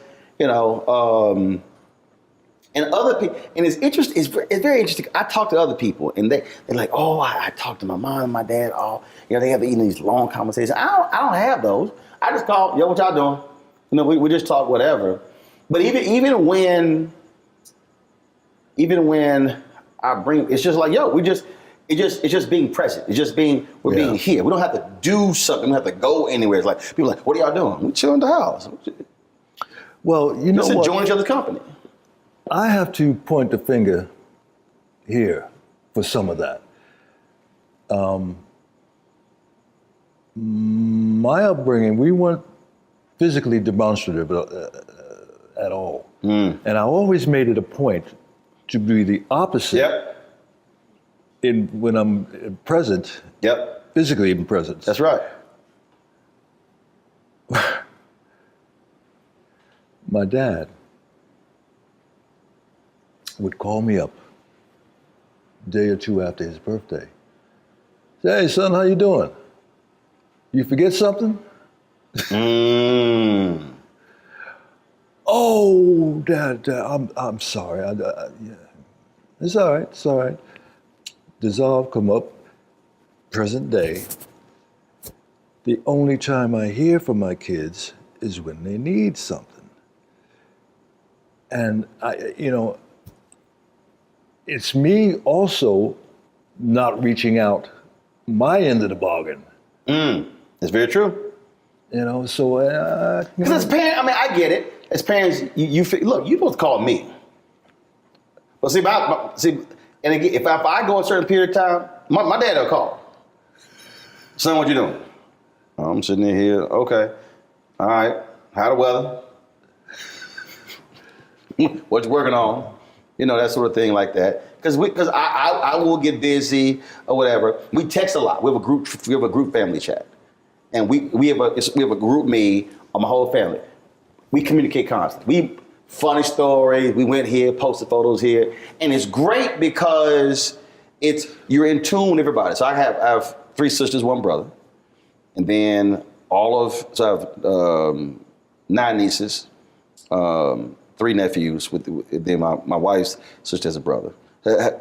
And other people, and it's interesting. It's very interesting. I talk to other people, and they're like, "Oh, I talk to my mom and my dad. Oh, they have these long conversations. I don't have those. I just call, yo, what y'all doing? We just talk whatever. But even when I bring, it's just like, yo, it's just being present. It's just being here. We don't have to do something. We don't have to go anywhere. It's like people are like, what are y'all doing? We chill in the house. Well, you know just what? enjoying each other's company. I have to point the finger here for some of that. My upbringing, we weren't physically demonstrative at all. And I always made it a point to be the opposite when I'm present, physically even present. That's right. My dad would call me up a day or two after his birthday. Say, hey, son, how you doing? You forget something? Oh, Dad, I'm sorry. Yeah. It's all right, it's all right. Dissolve, come up, present day. The only time I hear from my kids is when they need something. And it's me also not reaching out my end of the bargain. It's very true. So because as parents, I get it. As parents, you look, you're supposed to call me. But see, and again, if I go a certain period of time, my dad will call. Son, what you doing? I'm sitting in here. Okay, all right. How the weather? What you working on? That sort of thing like that. Because I will get busy or whatever. We text a lot. We have a group family chat, and we have a group me on my whole family. We communicate constantly. Funny stories. We went here, posted photos here, and it's great because you're in tune with everybody. So I have 3 sisters, 1 brother, and then I have 9 nieces. 3 nephews. Then my wife's sister has a brother.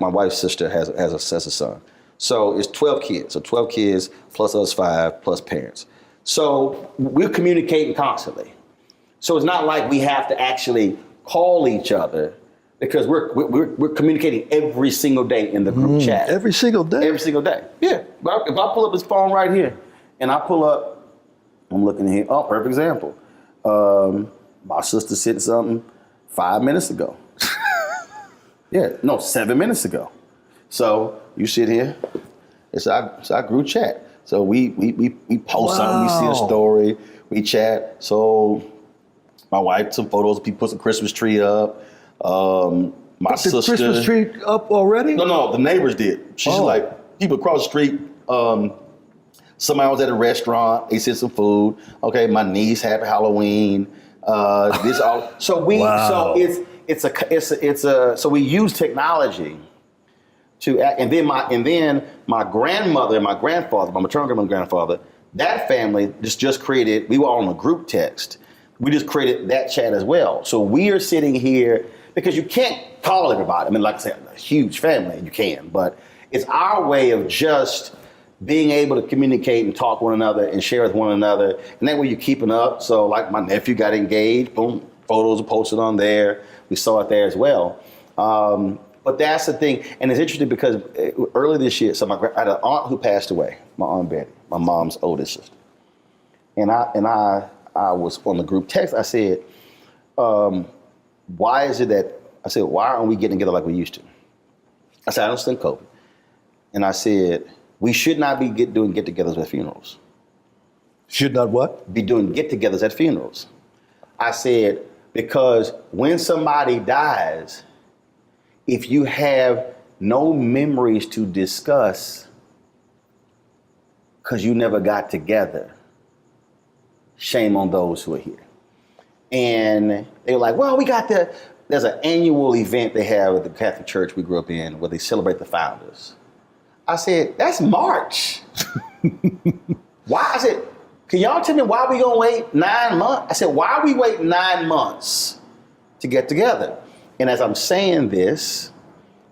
My wife's sister has a son. So it's 12 kids. So 12 kids plus us 5 plus parents. So we're communicating constantly. So it's not like we have to actually call each other because we're communicating every single day in the group chat. Every single day? Every single day. Yeah. If I pull up his phone right here and I pull up, I'm looking here. Oh, perfect example. My sister sent something 5 minutes ago. 7 minutes ago. So you sit here. It's our group chat. So we post something. We see a story. We chat. So my wife took some photos. People put some Christmas tree up. My sister. The Christmas tree up already? No. The neighbors did. She's like people across the street. Somebody was at a restaurant. They sent some food. Okay, my niece happy Halloween. This all. So we. Wow. So so we use technology to act, and then my grandmother and my grandfather, my maternal grandmother and grandfather, that family just created. We were all on a group text. We just created that chat as well. So we are sitting here because you can't call everybody. Like I said, a huge family, you can, but it's our way of just being able to communicate and talk one another and share with one another. And that way you're keeping up. So like my nephew got engaged, boom, photos are posted on there. We saw it there as well. But that's the thing. And it's interesting because early this year, so I had an aunt who passed away, my Aunt Betty, my mom's oldest sister. And I was on the group text. I said, why aren't we getting together like we used to? I said, I understand COVID. And I said, we should not be doing get-togethers at funerals. Should not what? Be doing get-togethers at funerals. I said, because when somebody dies, if you have no memories to discuss because you never got together, shame on those who are here. And they were like, well, there's an annual event they have at the Catholic Church we grew up in where they celebrate the founders. I said, that's March. Why? I said, can y'all tell me why we gonna wait 9 months? I said, why are we waiting 9 months to get together? And as I'm saying this,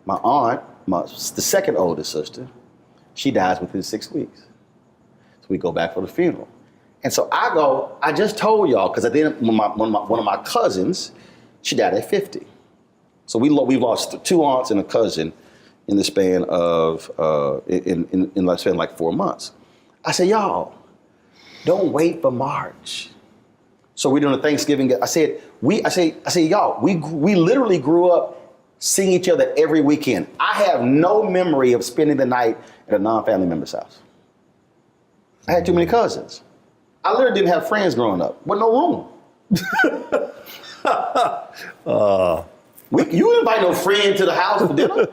my aunt, the second oldest sister, she dies within 6 weeks. So we go back for the funeral. And so I just told y'all, because at the end, one of my cousins, she died at 50. So we've lost 2 aunts and a cousin in the span of, in the span of like 4 months. I said, y'all, don't wait for March. So we're doing a Thanksgiving. I said, y'all, we literally grew up seeing each other every weekend. I have no memory of spending the night at a non-family member's house. I had too many cousins. I literally didn't have friends growing up. Wasn't no room. You invite no friend to the house for dinner.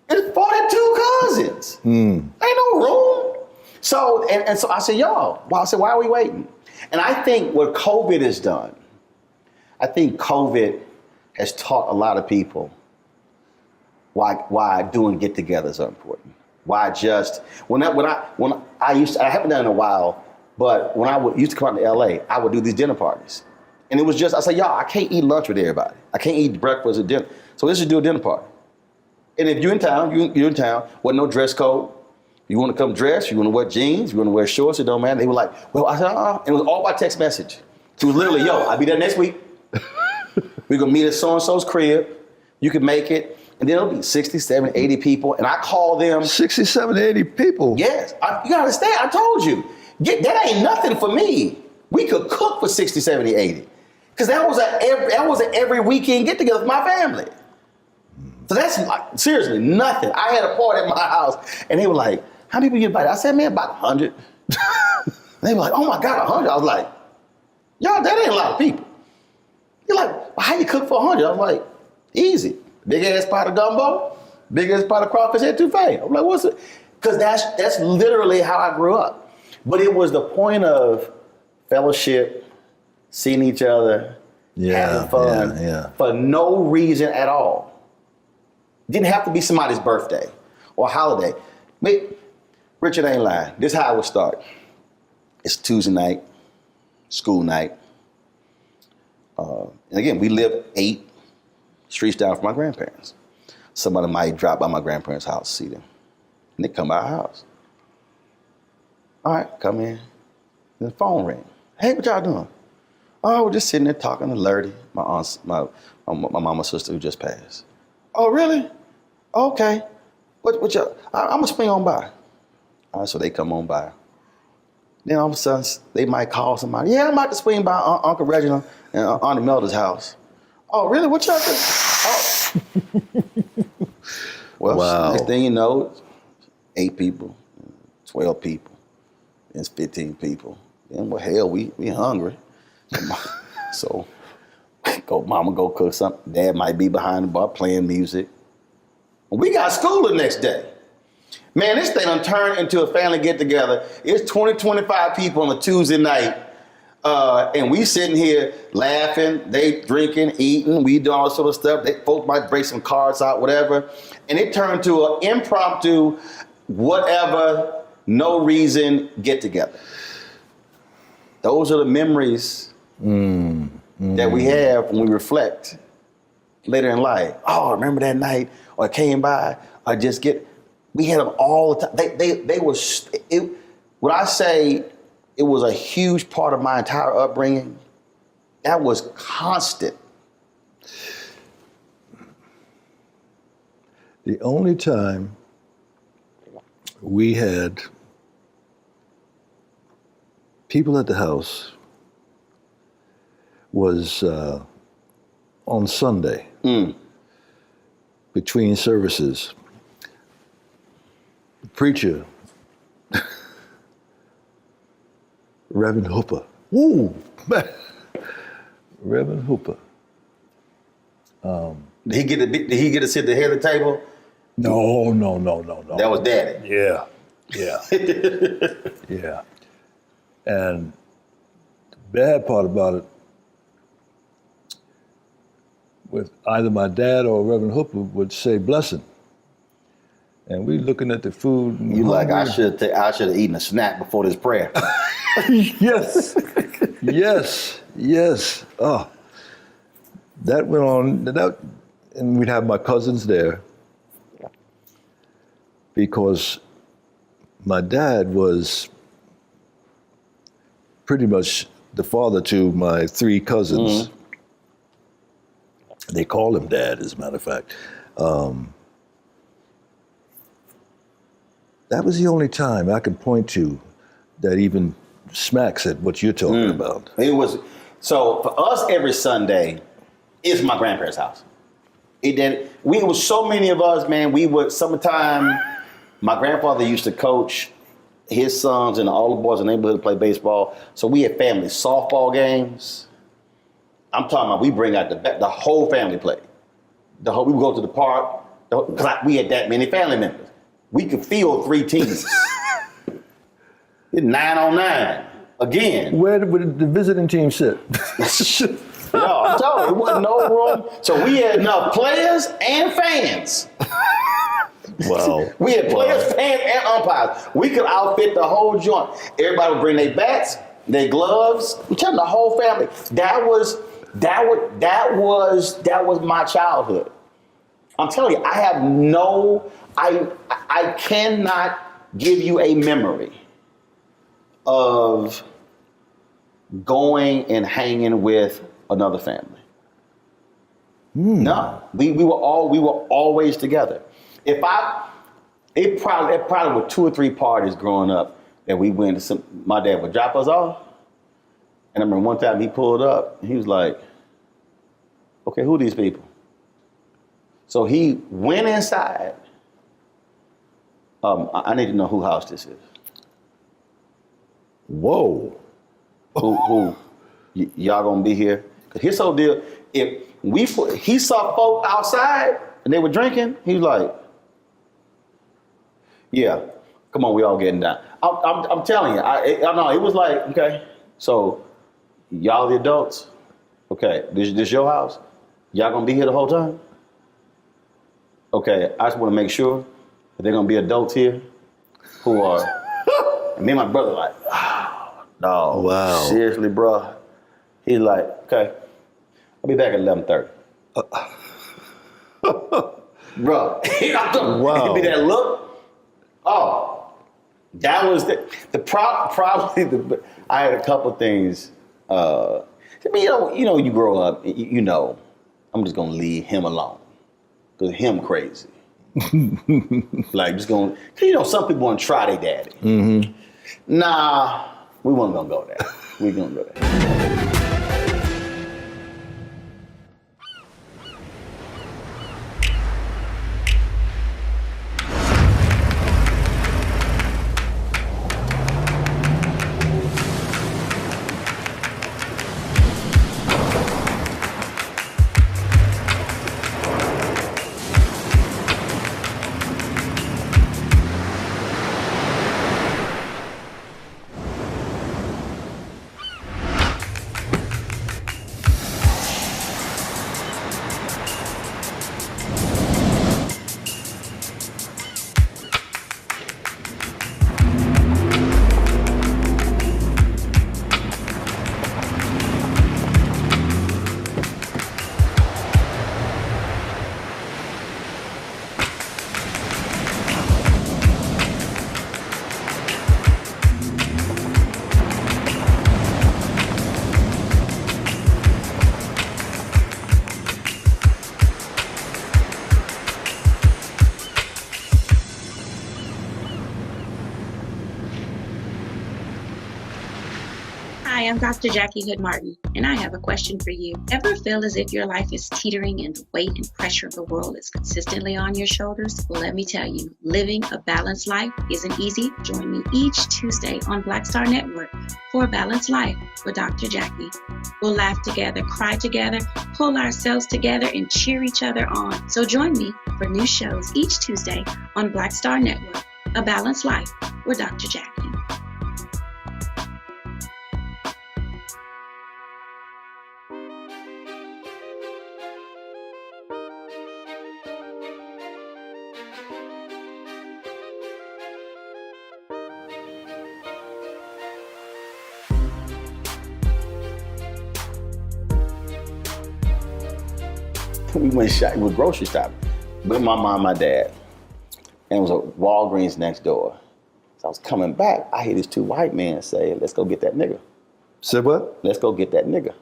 It's 42 cousins. Ain't no room. So, and so I said, y'all, why are we waiting? And I think what COVID has done, I think COVID has taught a lot of people why doing get-togethers are important. Why just I haven't done it in a while, but when I used to come out to LA, I would do these dinner parties, and it was just I said, y'all, I can't eat lunch with everybody. I can't eat breakfast or dinner, so let's just do a dinner party. And if you're in town, you're in town. Wasn't no dress code. You want to come dressed, you want to wear jeans, you want to wear shorts, it don't matter. They were like, well, I said, It was all by text message. It was literally, yo, I'll be there next week. We're going to meet at so-and-so's crib. You can make it. And then it'll be 60, 70, 80 people. And I call them. 60, 70, 80 people? Yes. You got to understand, I told you. That ain't nothing for me. We could cook for 60, 70, 80. Because that was an every weekend get together with my family. So that's like, seriously, nothing. I had a party at my house, and they were like, how many people you invited? I said, man, about 100. They were like, oh my God, 100. I was like, y'all, that ain't a lot of people. You're like, well, how you cook for 100? I was like, easy. Big ass pot of gumbo, big ass pot of crawfish etouffee. I'm like, what's it? Because that's literally how I grew up. But it was the point of fellowship, seeing each other, having fun, for no reason at all. Didn't have to be somebody's birthday or holiday. Richard ain't lying. This is how I would start. It's Tuesday night, school night. And again, we live 8 streets down from my grandparents. Somebody might drop by my grandparents' house, see them. And they come by our house. All right, come in. The phone ring. Hey, what y'all doing? Oh, we're just sitting there talking to Lurdy, my aunt's, my mama's sister who just passed. Oh, really? Okay. What y'all? I'm gonna swing on by. All right, so they come on by. Then all of a sudden, they might call somebody. Yeah, I'm about to swing by Uncle Reginald and Auntie Melda's house. Oh, really? What y'all doing? Oh. Well, wow. Next thing you know, 8 people, 12 people, it's 15 people. Then, well, hell, we hungry. So, mama go cook something. Dad might be behind the bar playing music. We got school the next day. Man, this thing done turned into a family get-together. It's 20, 25 people on a Tuesday night. And we sitting here laughing, they drinking, eating, we doing all sort of stuff. Folks might break some cards out, whatever. And it turned to an impromptu, whatever, no reason get-together. Those are the memories that we have when we reflect later in life. Oh, remember that night? Or came by, or we had them all the time. They were, when I say it was a huge part of my entire upbringing, that was constant. The only time we had people at the house was on Sunday. Between services, the preacher, Reverend Hooper. Woo! Reverend Hooper. Did he get to sit at the head of the table? No. That was Daddy. Yeah. Yeah. And the bad part about it, with either my dad or Reverend Hooper would say blessing. And we looking at the food. And you like, I should have eaten a snack before this prayer. Yes. Oh. that went on, and we'd have my cousins there because my dad was pretty much the father to my 3 cousins. They call him Dad, as a matter of fact. That was the only time I could point to that even smacks at what you're talking about. It was, so for us every Sunday, it's my grandparents' house. It was so many of us, man, we would, summertime, my grandfather used to coach his sons and all the boys in the neighborhood to play baseball. So we had family softball games. I'm talking about we bring out the whole family play. We would go to the park, because we had that many family members. We could field 3 teams. 9-on-9 again. Where would the visiting team sit? No, I'm telling you, it wasn't no room. So we had enough players and fans. Wow. We had players, fans, and umpires. We could outfit the whole joint. Everybody would bring their bats, their gloves. I'm telling you, the whole family. That was my childhood. I'm telling you, I cannot give you a memory of going and hanging with another family. No, we were always together. It probably were 2 or 3 parties growing up that we went to. My dad would drop us off, and I remember one time he pulled up and he was like, "Okay, who are these people?" So he went inside. I need to know whose house this is. Whoa. Who y'all gonna be here? Cause his whole deal, he saw folk outside and they were drinking, he was like, yeah, come on, we all getting down. I'm telling you, I know, it was like, okay, so y'all the adults, okay, this your house? Y'all gonna be here the whole time? Okay, I just wanna make sure that they're gonna be adults here who are, and me and my brother like, oh, no, wow. Seriously, bro? He's like, okay, I'll be back at 11:30. Bro, wow. Give me that look. Oh, that was probably I had a couple things. I mean, you grow up, you know, I'm just gonna leave him alone. Cause him crazy. Like just gonna, some people want to try their daddy. Mm-hmm. Nah, we weren't gonna go there. We gonna go there. Hi, I'm Dr. Jackie Hood Martin, and I have a question for you. Ever feel as if your life is teetering and the weight and pressure of the world is consistently on your shoulders? Well, let me tell you, living a balanced life isn't easy. Join me each Tuesday on Black Star Network for a Balanced Life with Dr. Jackie. We'll laugh together, cry together, pull ourselves together, and cheer each other on. So join me for new shows each Tuesday on Black Star Network, A Balanced Life with Dr. Jackie. we went grocery shopping with my mom and my dad. And it was a Walgreens next door. So I was coming back, I hear these two white men say, let's go get that nigga. Said what? Let's go get that nigga.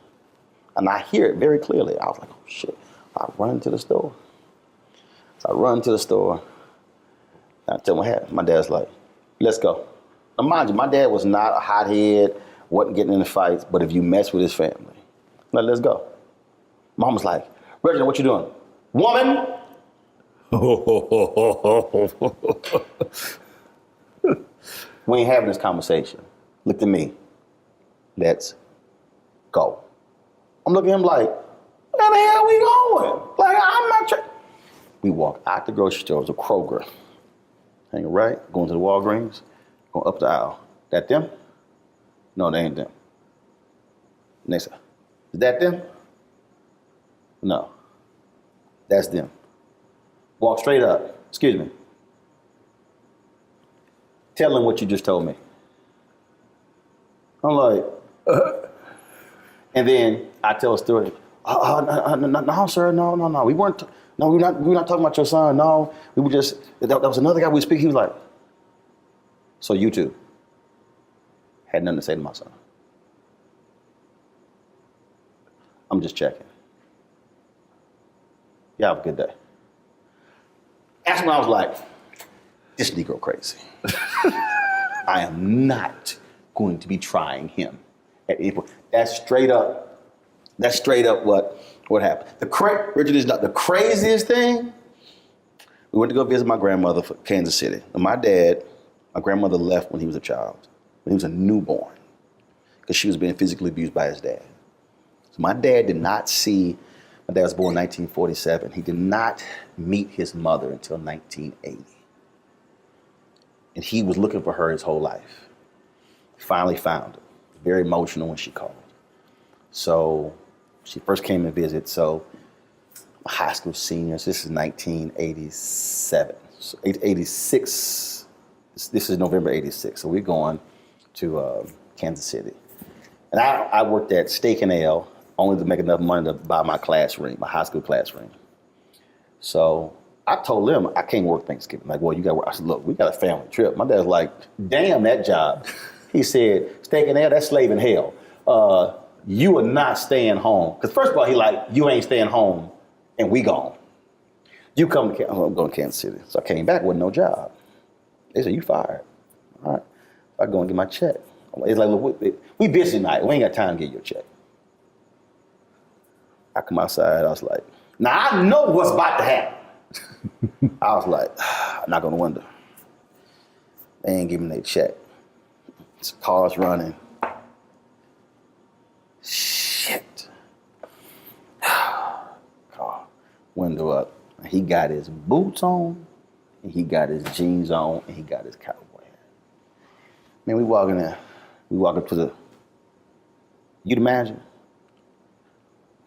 And I hear it very clearly. I was like, oh shit. I run to the store. So I run to the store. And I tell my dad, my dad's like, let's go. Now mind you, my dad was not a hothead, wasn't getting into fights, but if you mess with his family, like, let's go. Mom was like, Reginald, what you doing? Woman! We ain't having this conversation. Look at me. Let's go. I'm looking at him like, where the hell we going? Like, I'm not trying. We walk out the grocery store. It was a Kroger. Hanging right, going to the Walgreens, going up the aisle. That them? No, they ain't them. Next, is that them? No, that's them. Walk straight up. Excuse me. Tell them what you just told me. I'm like, and then I tell a story. No, sir, no. We we're not talking about your son. No, we were just, that was another guy we speak. He was like, so you two had nothing to say to my son. I'm just checking. Yeah, have a good day. That's when I was like, this Negro crazy. I am not going to be trying him at April. That's straight up what happened. Richard is not the craziest thing. We went to go visit my grandmother from Kansas City. And my grandmother left when he was a child, when he was a newborn, because she was being physically abused by his dad. So my dad was born in 1947. He did not meet his mother until 1980. And he was looking for her his whole life. Finally found her. Very emotional when she called. So she first came to visit. So high school seniors, this is 1987, so 86. This is November 86. So we're going to Kansas City. And I worked at Steak and Ale only to make enough money to buy my class ring, my high school class ring. So I told them I can't work Thanksgiving. Like, well, you got to work. I said, look, we got a family trip. My dad's like, damn that job. He said, Steak and Ale, that's slave in hell. You are not staying home. Because first of all, he like, you ain't staying home and we gone. You come to I'm going to Kansas City. So I came back with no job. They said, you fired. All right. So I go and get my check. It's like, look, we busy tonight. We ain't got time to get your check. I come outside. I was like, now I know what's about to happen. I was like, I knock on the window. They ain't giving me their check. Cars running. Shit. Car, window up. He got his boots on, and he got his jeans on, and he got his cowboy hat. Man, we walk in there. We walk up to the, you the manager?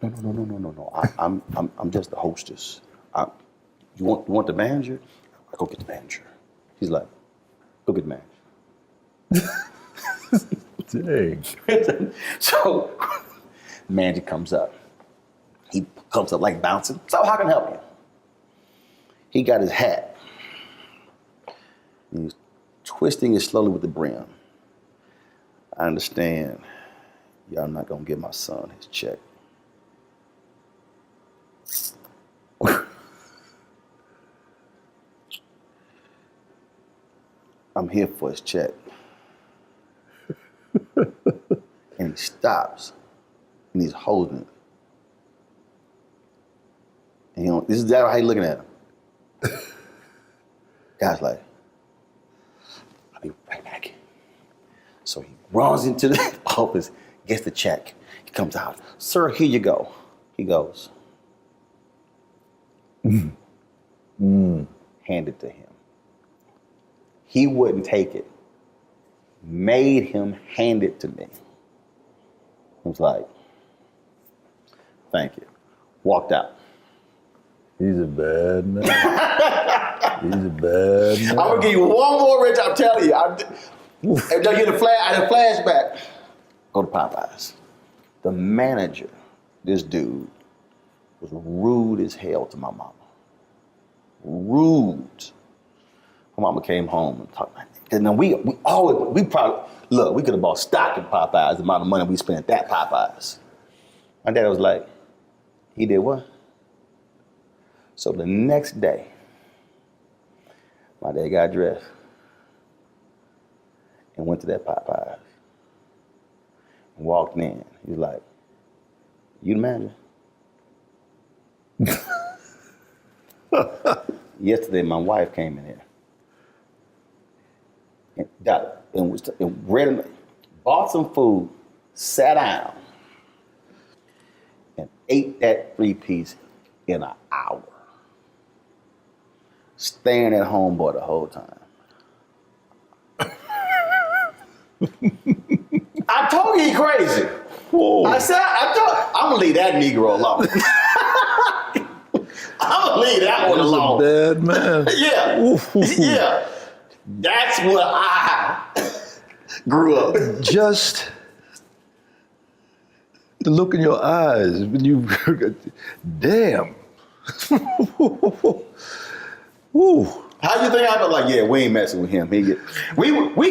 No. I'm just the hostess. You want the manager? I go get the manager. He's like, go get the manager. Dang. So, manager comes up. He comes up like bouncing. So how can I help you? He got his hat. He's twisting it slowly with the brim. I understand y'all not gonna give my son his check. I'm here for his check. And he stops and he's holding it. And this is how he's looking at him. Guy's like, I'll be right back. So he runs into the office, gets the check. He comes out, sir, here you go. He goes, hand it to him. He wouldn't take it. Made him hand it to me. He was like, thank you. Walked out. He's a bad man. He's a bad man. I'm gonna give you one more, Rich. I'm telling you. I had a flashback. Go to Popeyes. The manager, this dude, was rude as hell to my mama. Rude. My mama came home and talked like that. And then we probably, look, we could have bought stock in Popeyes, the amount of money we spent at that Popeyes. My dad was like, he did what? So the next day, my dad got dressed and went to that Popeyes and walked in. He was like, you the manager? Yesterday, my wife came in here and bought some food, sat down, and ate that 3-piece in an hour. Staring at homeboy the whole time. I told you he crazy. Whoa. I said, I'm gonna leave that Negro alone. I'm gonna leave that one alone. Bad man. Yeah. Yeah. That's where I grew up. Just the look in your eyes when you, damn. Woo. How you think I felt like, yeah, we ain't messing with him. We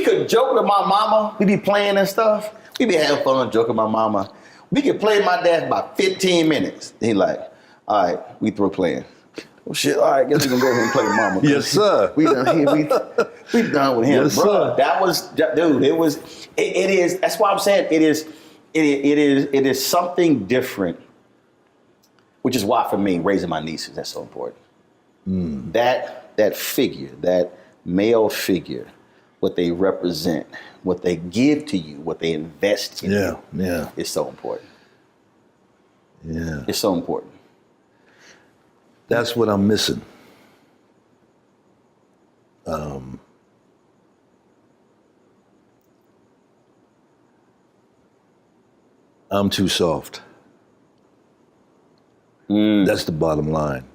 could joke with my mama. We be playing and stuff. We be having fun joking with my mama. We could play my dad for about 15 minutes. He like, all right, we through playing. Oh shit, all right, guess we gonna go ahead and play with mama. Yes, sir. We done with him. Yes, bro. sir. That was, dude, it is, that's why I'm saying it is something different, which is why for me, raising my nieces, that's so important. That figure, that male figure, what they represent, what they give to you, what they invest in you, is so important. Yeah. It's so important. That's what I'm missing. I'm too soft. That's the bottom line.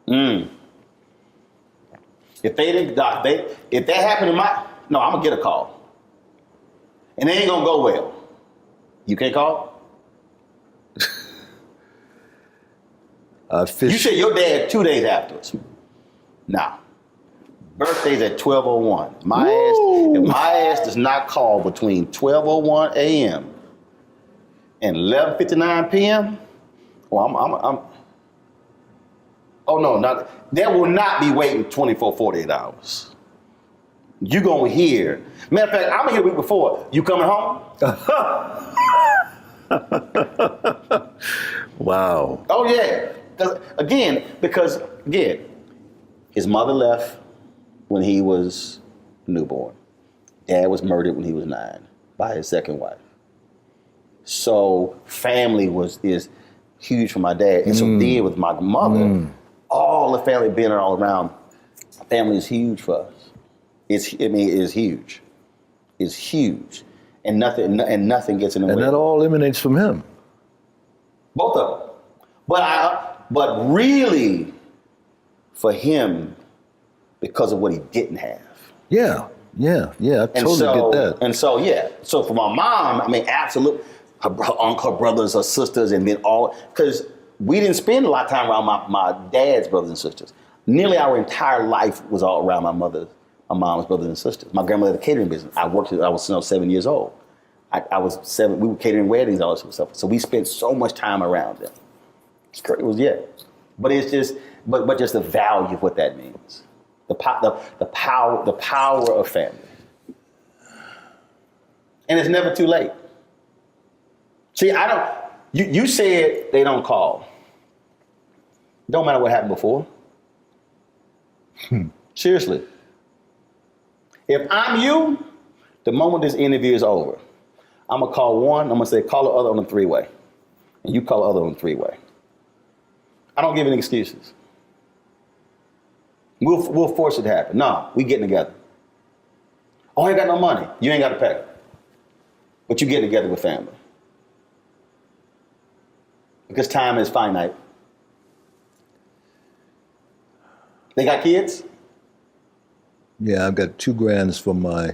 If if that happened to I'm gonna get a call. And it ain't gonna go well. You can't call? You said your dad 2 days afterwards. Nah. Birthday's at 12:01. If my ass does not call between 12:01 a.m. and 11:59 p.m., there will not be waiting 24, 48 hours. You gonna hear. Matter of fact, I'm gonna hear a week before. You coming home? Wow. Oh yeah. Because his mother left when he was newborn. Dad was murdered when he was 9 by his second wife. So family is huge for my dad. And so then with my mother, all the family being all around, family is huge for us. It's huge. It's huge. And nothing gets in the way. And that all emanates from him. Both of them. But really for him, because of what he didn't have. Yeah. I totally get that. And so, so for my mom, absolutely, her brothers, her sisters, and then because we didn't spend a lot of time around my dad's brothers and sisters. Nearly our entire life was all around my mom's brothers and sisters. My grandmother had a catering business. I was 7 years old. I was 7, we were catering weddings, all this stuff. So we spent so much time around them. It was, but it's just, but just the value of what that means. The power of family. And it's never too late. See, you said they don't call. Don't matter what happened before. Seriously. If I'm you, the moment this interview is over, I'm gonna call one, I'm gonna say, call the other on the 3-way. And you call the other on the 3-way. I don't give any excuses. We'll force it to happen. No, we getting together. Oh, I ain't got no money. You ain't got to pay. But you getting together with family. Because time is finite. They got kids? Yeah, I've got 2 grands from my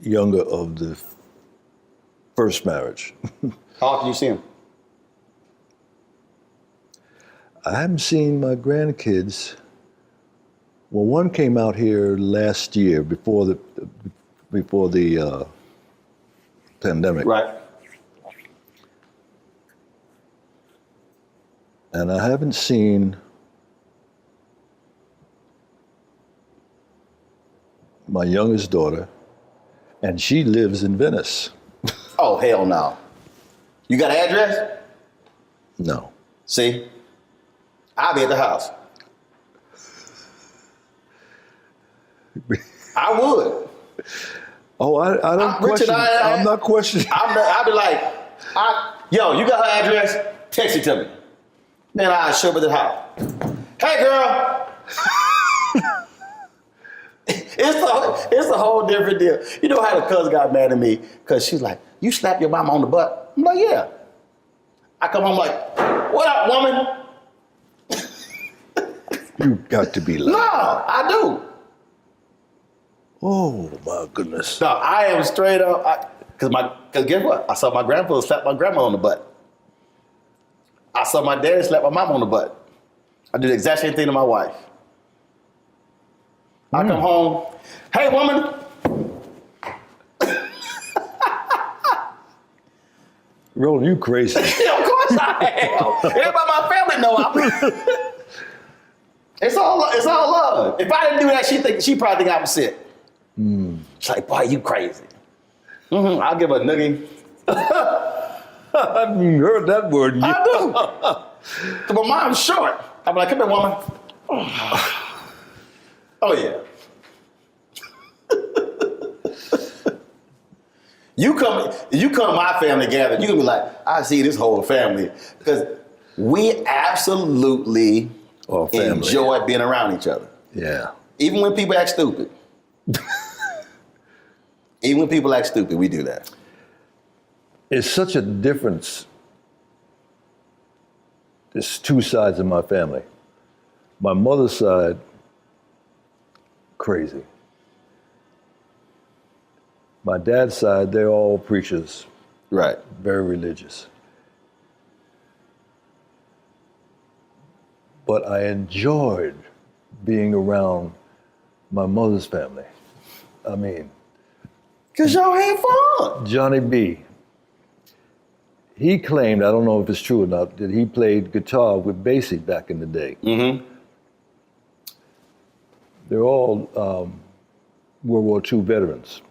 younger of the first marriage. How often do you see them? I haven't seen my grandkids. Well, one came out here last year before the pandemic. Right. And I haven't seen my youngest daughter, and she lives in Venice. Oh, hell no. You got an address? No. See? I'll be at the house. I would. Oh, I don't question. I'm not questioning. I'll be like, yo, you got her address? Text it to me. Then I'll show up at the house. Hey, girl. It's a whole different deal. You know how the cousin got mad at me because she's like, you slapped your mama on the butt? I'm like, yeah. I come home like, what up, woman? You got to be lying. No, I do. Oh my goodness. No, I am straight up. Cause guess what? I saw my grandfather slap my grandma on the butt. I saw my dad slap my mom on the butt. I do the exact same thing to my wife. I come home, hey woman. Roland, you crazy. Of course I am. Everybody in my family know I'm. It's all love. If I didn't do that, she probably think I'm sick. She's like, boy, you crazy. I'll give her a noogie. I haven't heard that word yet. I do. So my mom's short. I'm like, come here, woman. Oh yeah. You come to my family gathering, you gonna be like, I see this whole family. Because we absolutely enjoy being around each other. Yeah. Even when people act stupid. Even when people act stupid, we do that. It's such a difference. There's two sides of my family. My mother's side, crazy. My dad's side, they're all preachers. Right. Very religious. But I enjoyed being around my mother's family. I mean, because y'all had fun. Johnny B. He claimed, I don't know if it's true or not, that he played guitar with Basie back in the day. Mm-hmm. They're all World War II veterans.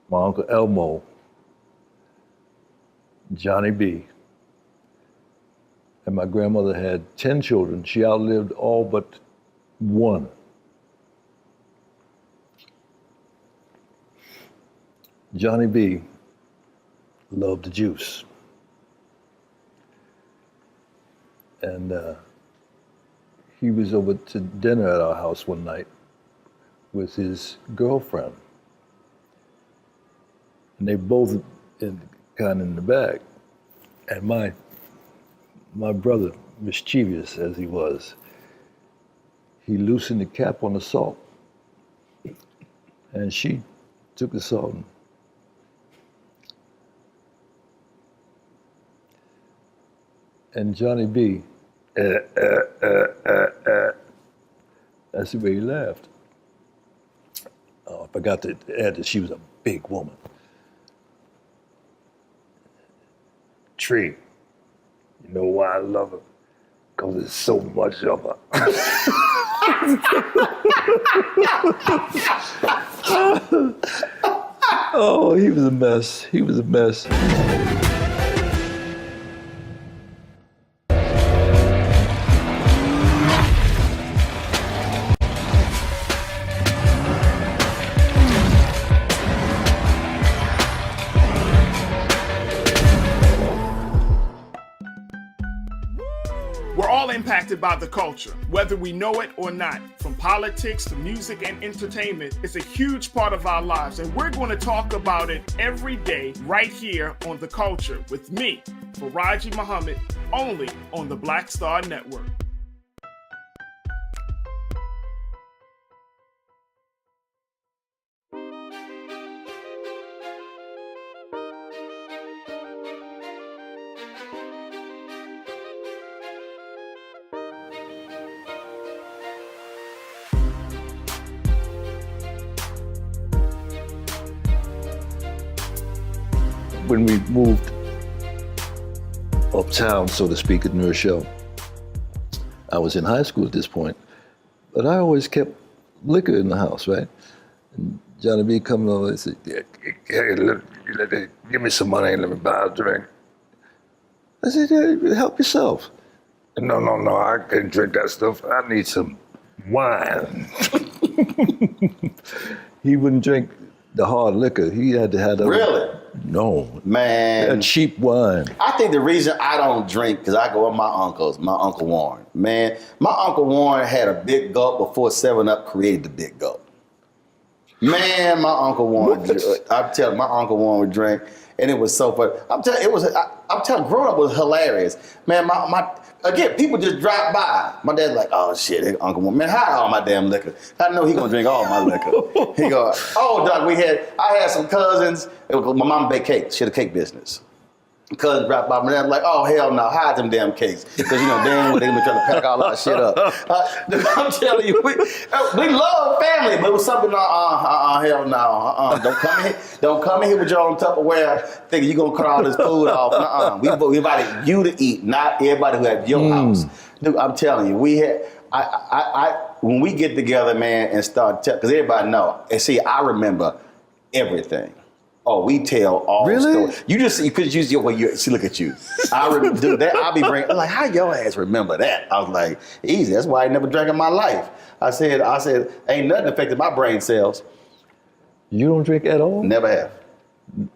My Uncle Elmo, Johnny B. And my grandmother had 10 children. She outlived all but one. Johnny B. loved the juice. And he was over to dinner at our house one night with his girlfriend. And they both kind of in the bag. And my brother, mischievous as he was, he loosened the cap on the salt. And she took the salt and Johnny B, that's the way he laughed. Oh, I forgot to add that she was a big woman. Tree, you know why I love her? Because there's so much of her. Oh, he was a mess. He was a mess. Impacted by the culture, whether we know it or not. From politics to music and entertainment, it's a huge part of our lives, and we're going to talk about it every day right here on The Culture with me, Faraji Muhammad, only on the Black Star Network. when we moved uptown, so to speak, at New Rochelle, I was in high school at this point, but I always kept liquor in the house, right? And Johnny B coming over and said, hey, give me some money and let me buy a drink. I said, yeah, help yourself. No, I can't drink that stuff. I need some wine. He wouldn't drink the hard liquor. He had to have that. Really? No. Man. That cheap wine. I think the reason I don't drink, because I go with my uncles, my Uncle Warren. Man, my Uncle Warren had a big gulp before 7-Up created the big gulp. Man, my Uncle Warren, I'm telling you, my Uncle Warren would drink, and it was so funny. I'm telling, growing up was hilarious. Man, again, people just drop by. My dad's like, oh shit, Uncle Warren, man, hide all my damn liquor. I know he gonna drink all my liquor. He go, oh Doc, I had some cousins. My mom baked cakes. She had a cake business. Cousin dropped by, my dad was like, oh hell no, hide them damn cakes. Because damn well they gonna be trying to pack all our shit up. I'm telling you, we love family, but it was something, hell no, don't come in here with your own Tupperware thinking you're gonna cut all this food off. We invited you to eat, not everybody who had your house. Dude, I'm telling you, when we get together, man, and start, because everybody know, and see, I remember everything. Oh, we tell all stories. You just because you see, look at you. I remember, dude, that I'll be bringing. I'm like, how your ass remember that? I was like, easy. That's why I never drank in my life. I said, ain't nothing affected my brain cells. You don't drink at all? Never have.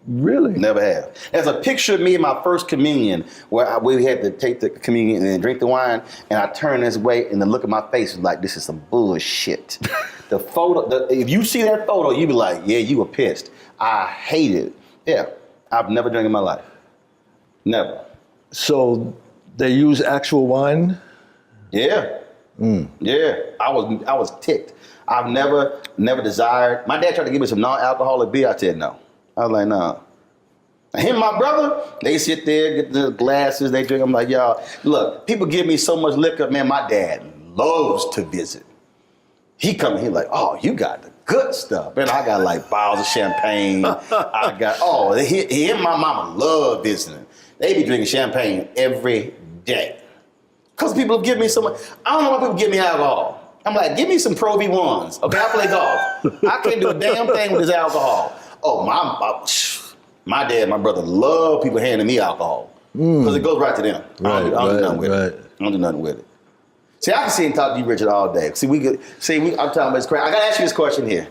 Really? Never have. There's a picture of me in my first communion where we had to take the communion and drink the wine, and I turned this way, and the look at my face was like, this is some bullshit. The photo, if you see that photo, you be like, yeah, you were pissed. I hate it. Yeah, I've never drank in my life. Never. So they use actual wine? Yeah. Yeah, I was ticked. I've never desired. My dad tried to give me some non-alcoholic beer. I said no. I was like, nah. Him and my brother, they sit there, get the glasses, they drink. I'm like, y'all, look, people give me so much liquor. Man, my dad loves to visit. He come in, he like, oh, you got the good stuff. And I got like bottles of champagne. I got, he and my mama love visiting. They be drinking champagne every day. Because people give me so much. I don't know why people give me alcohol. I'm like, give me some Pro V1s. Okay, I play golf. I can't do a damn thing with this alcohol. Oh, my dad, my brother love people handing me alcohol. Because it goes right to them. I don't do nothing with it. I don't do nothing with it. See, I can sit and talk to you, Richard, all day. I'm talking about this crap. I got to ask you this question here.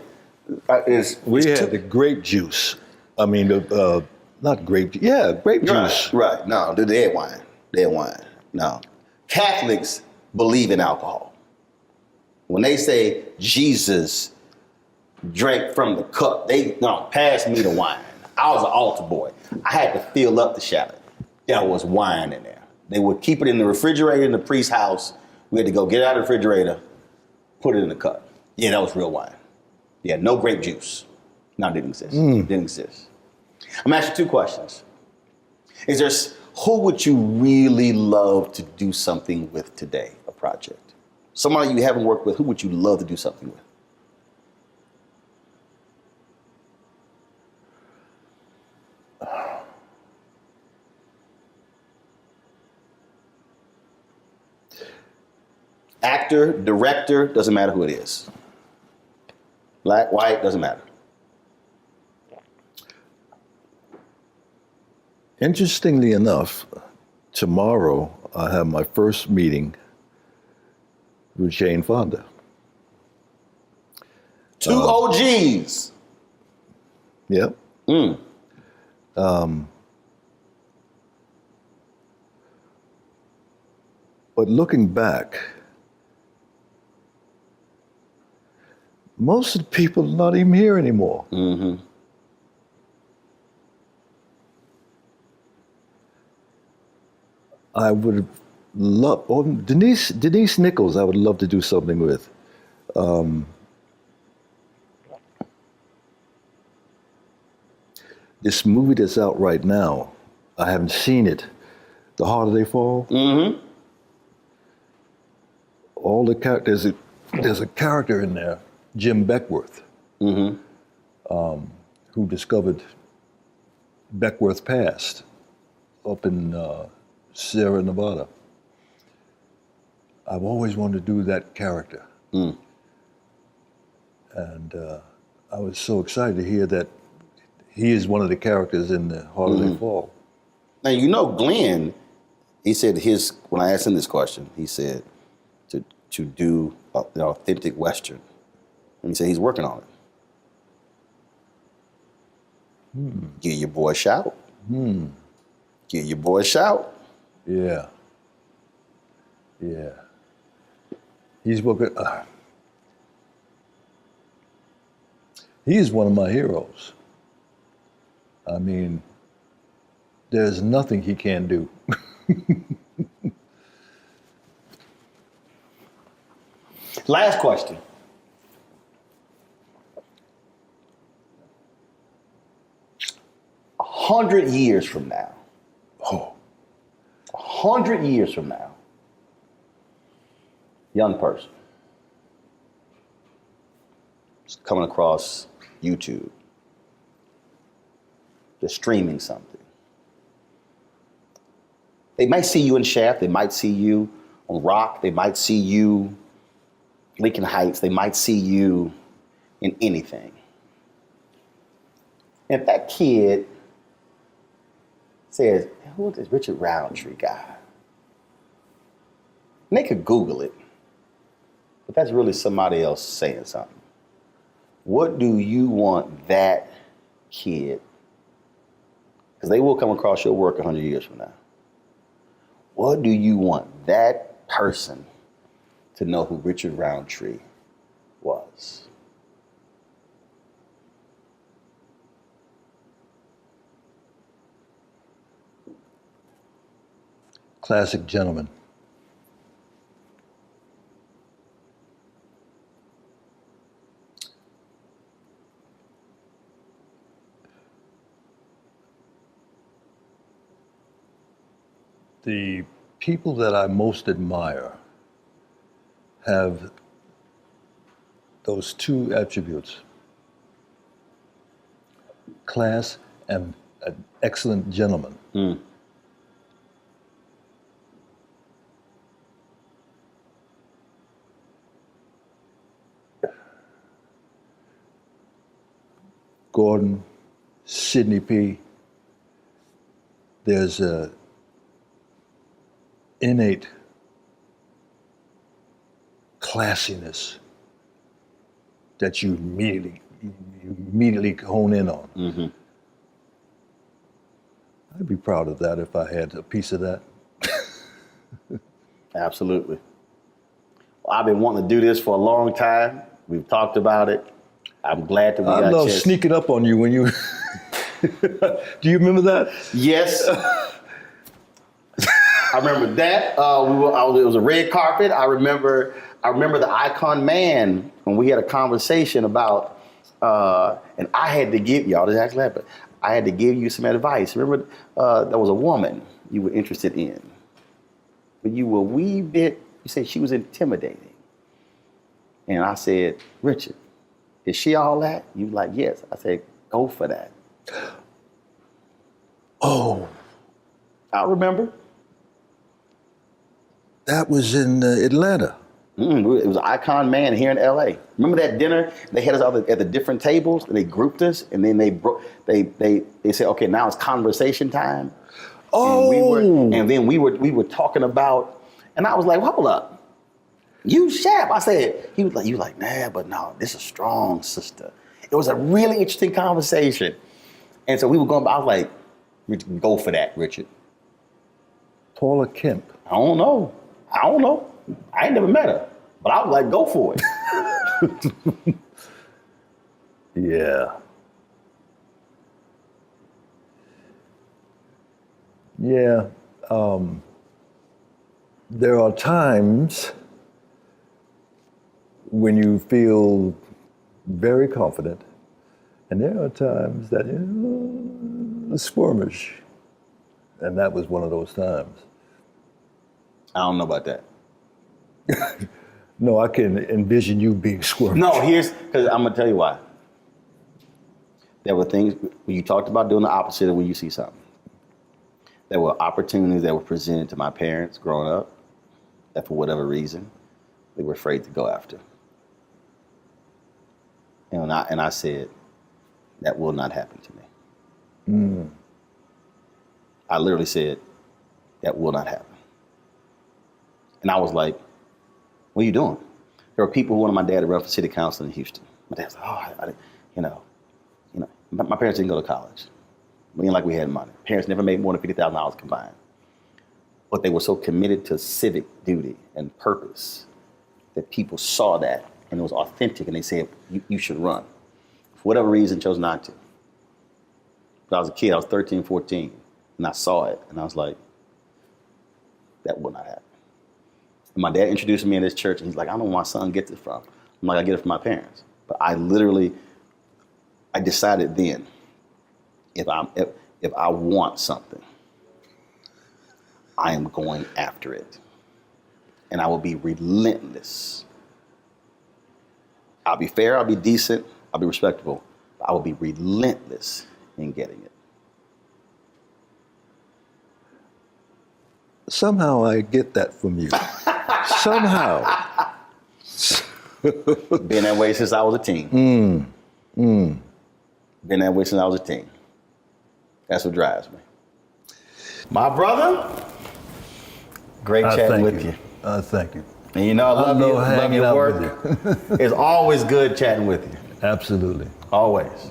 We had the grape juice. I mean, not grape juice. Yeah, grape juice. Right. No, the dead wine. Dead wine. No. Catholics believe in alcohol. When they say Jesus drank from the cup, pass me the wine. I was an altar boy. I had to fill up the shallot. There was wine in there. They would keep it in the refrigerator in the priest's house. We had to go get it out of the refrigerator, put it in the cup. Yeah, that was real wine. Yeah, no grape juice. No, it didn't exist. Didn't exist. I'm gonna ask you two questions. Who would you really love to do something with today, a project? Somebody you haven't worked with, who would you love to do something with? Actor, director, doesn't matter who it is. Black, white, doesn't matter. Interestingly enough, tomorrow I have my first meeting with Jane Fonda. Two OGs. Yep. But looking back, most of the people are not even here anymore. I would have loved, Denise Nichols, I would love to do something with. This movie that's out right now, I haven't seen it, The Harder They Fall. All the characters, there's a character in there, Jim Beckworth, who discovered Beckworth Pass up in Sierra Nevada. I've always wanted to do that character. And I was so excited to hear that he is one of the characters in the Holiday Fall. Now, you know, Glenn, he said when I asked him this question, he said to do an authentic Western. And he said he's working on it. Give your boy a shout. Give your boy a shout. Yeah. Yeah. He's working. He is one of my heroes. I mean, there's nothing he can't do. Last question. A 100 years from now. 100 years from now. Young person. It's coming across YouTube. They're streaming something. They might see you in Shaft. They might see you on Rock. They might see you Lincoln Heights. They might see you in anything. And if that kid says, who is this Richard Roundtree guy? And they could Google it, but that's really somebody else saying something. What do you want that kid, because they will come across your work 100 years from now. What do you want that person to know who Richard Roundtree was? Classic gentleman. The people that I most admire have those two attributes: class and an excellent gentleman. Gordon, Sidney P. There's a innate classiness that you immediately hone in on. I'd be proud of that if I had a piece of that. Absolutely. Well, I've been wanting to do this for a long time. We've talked about it. I'm glad that we got I love sneaking up on you when you. Do you remember that? Yes. I remember that. It was a red carpet. I remember the Icon Man when we had a conversation about, and I had to give y'all this actually happened. I had to give you some advice. Remember, there was a woman you were interested in, but you were a wee bit. You said she was intimidating, and I said, Richard, is she all that? You were like, yes. I said, go for that. Oh, I remember. That was in Atlanta. It was Icon Man here in LA. Remember that dinner? They had us all at the different tables, and they grouped us, and then they said, okay, now it's conversation time. Oh. And then we were talking about, and I was like, hold up. You Shap. I said, he was like, you like, nah, but no, this is a strong sister. It was a really interesting conversation. And so we were going, I was like, go for that, Richard. Paula Kemp. I don't know. I ain't never met her, but I was like, go for it. Yeah. Yeah. There are times when you feel very confident, and there are times that you're squirmish. And that was one of those times. I don't know about that. No, I can envision you being squirmish. No, because I'm going to tell you why. There were things when you talked about doing the opposite of when you see something. There were opportunities that were presented to my parents growing up that for whatever reason, they were afraid to go after. And I said, that will not happen to me. I literally said, that will not happen. And I was like, what are you doing? There were people who wanted my dad to run for city council in Houston. My dad was like, my parents didn't go to college. We didn't like we had money. Parents never made more than $50,000 combined. But they were so committed to civic duty and purpose that people saw that and it was authentic and they said, you should run. For whatever reason, chose not to. When I was a kid, I was 13, 14, and I saw it and I was like, that will not happen. And my dad introduced me in this church and he's like, I don't know where my son gets it from. I'm like, I get it from my parents. But I decided then, if I want something, I am going after it. And I will be relentless. I'll be fair, I'll be decent, I'll be respectable, but I will be relentless in getting it. Somehow I get that from you. Somehow. Been that way since I was a teen. Been that way since I was a teen. That's what drives me. My brother, great chatting with you. Thank you. And you know, I love you. Love your work. It's always good chatting with you. Absolutely. Always.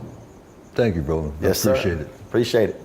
Thank you, brother. Yes, I appreciate sir. it. Appreciate it.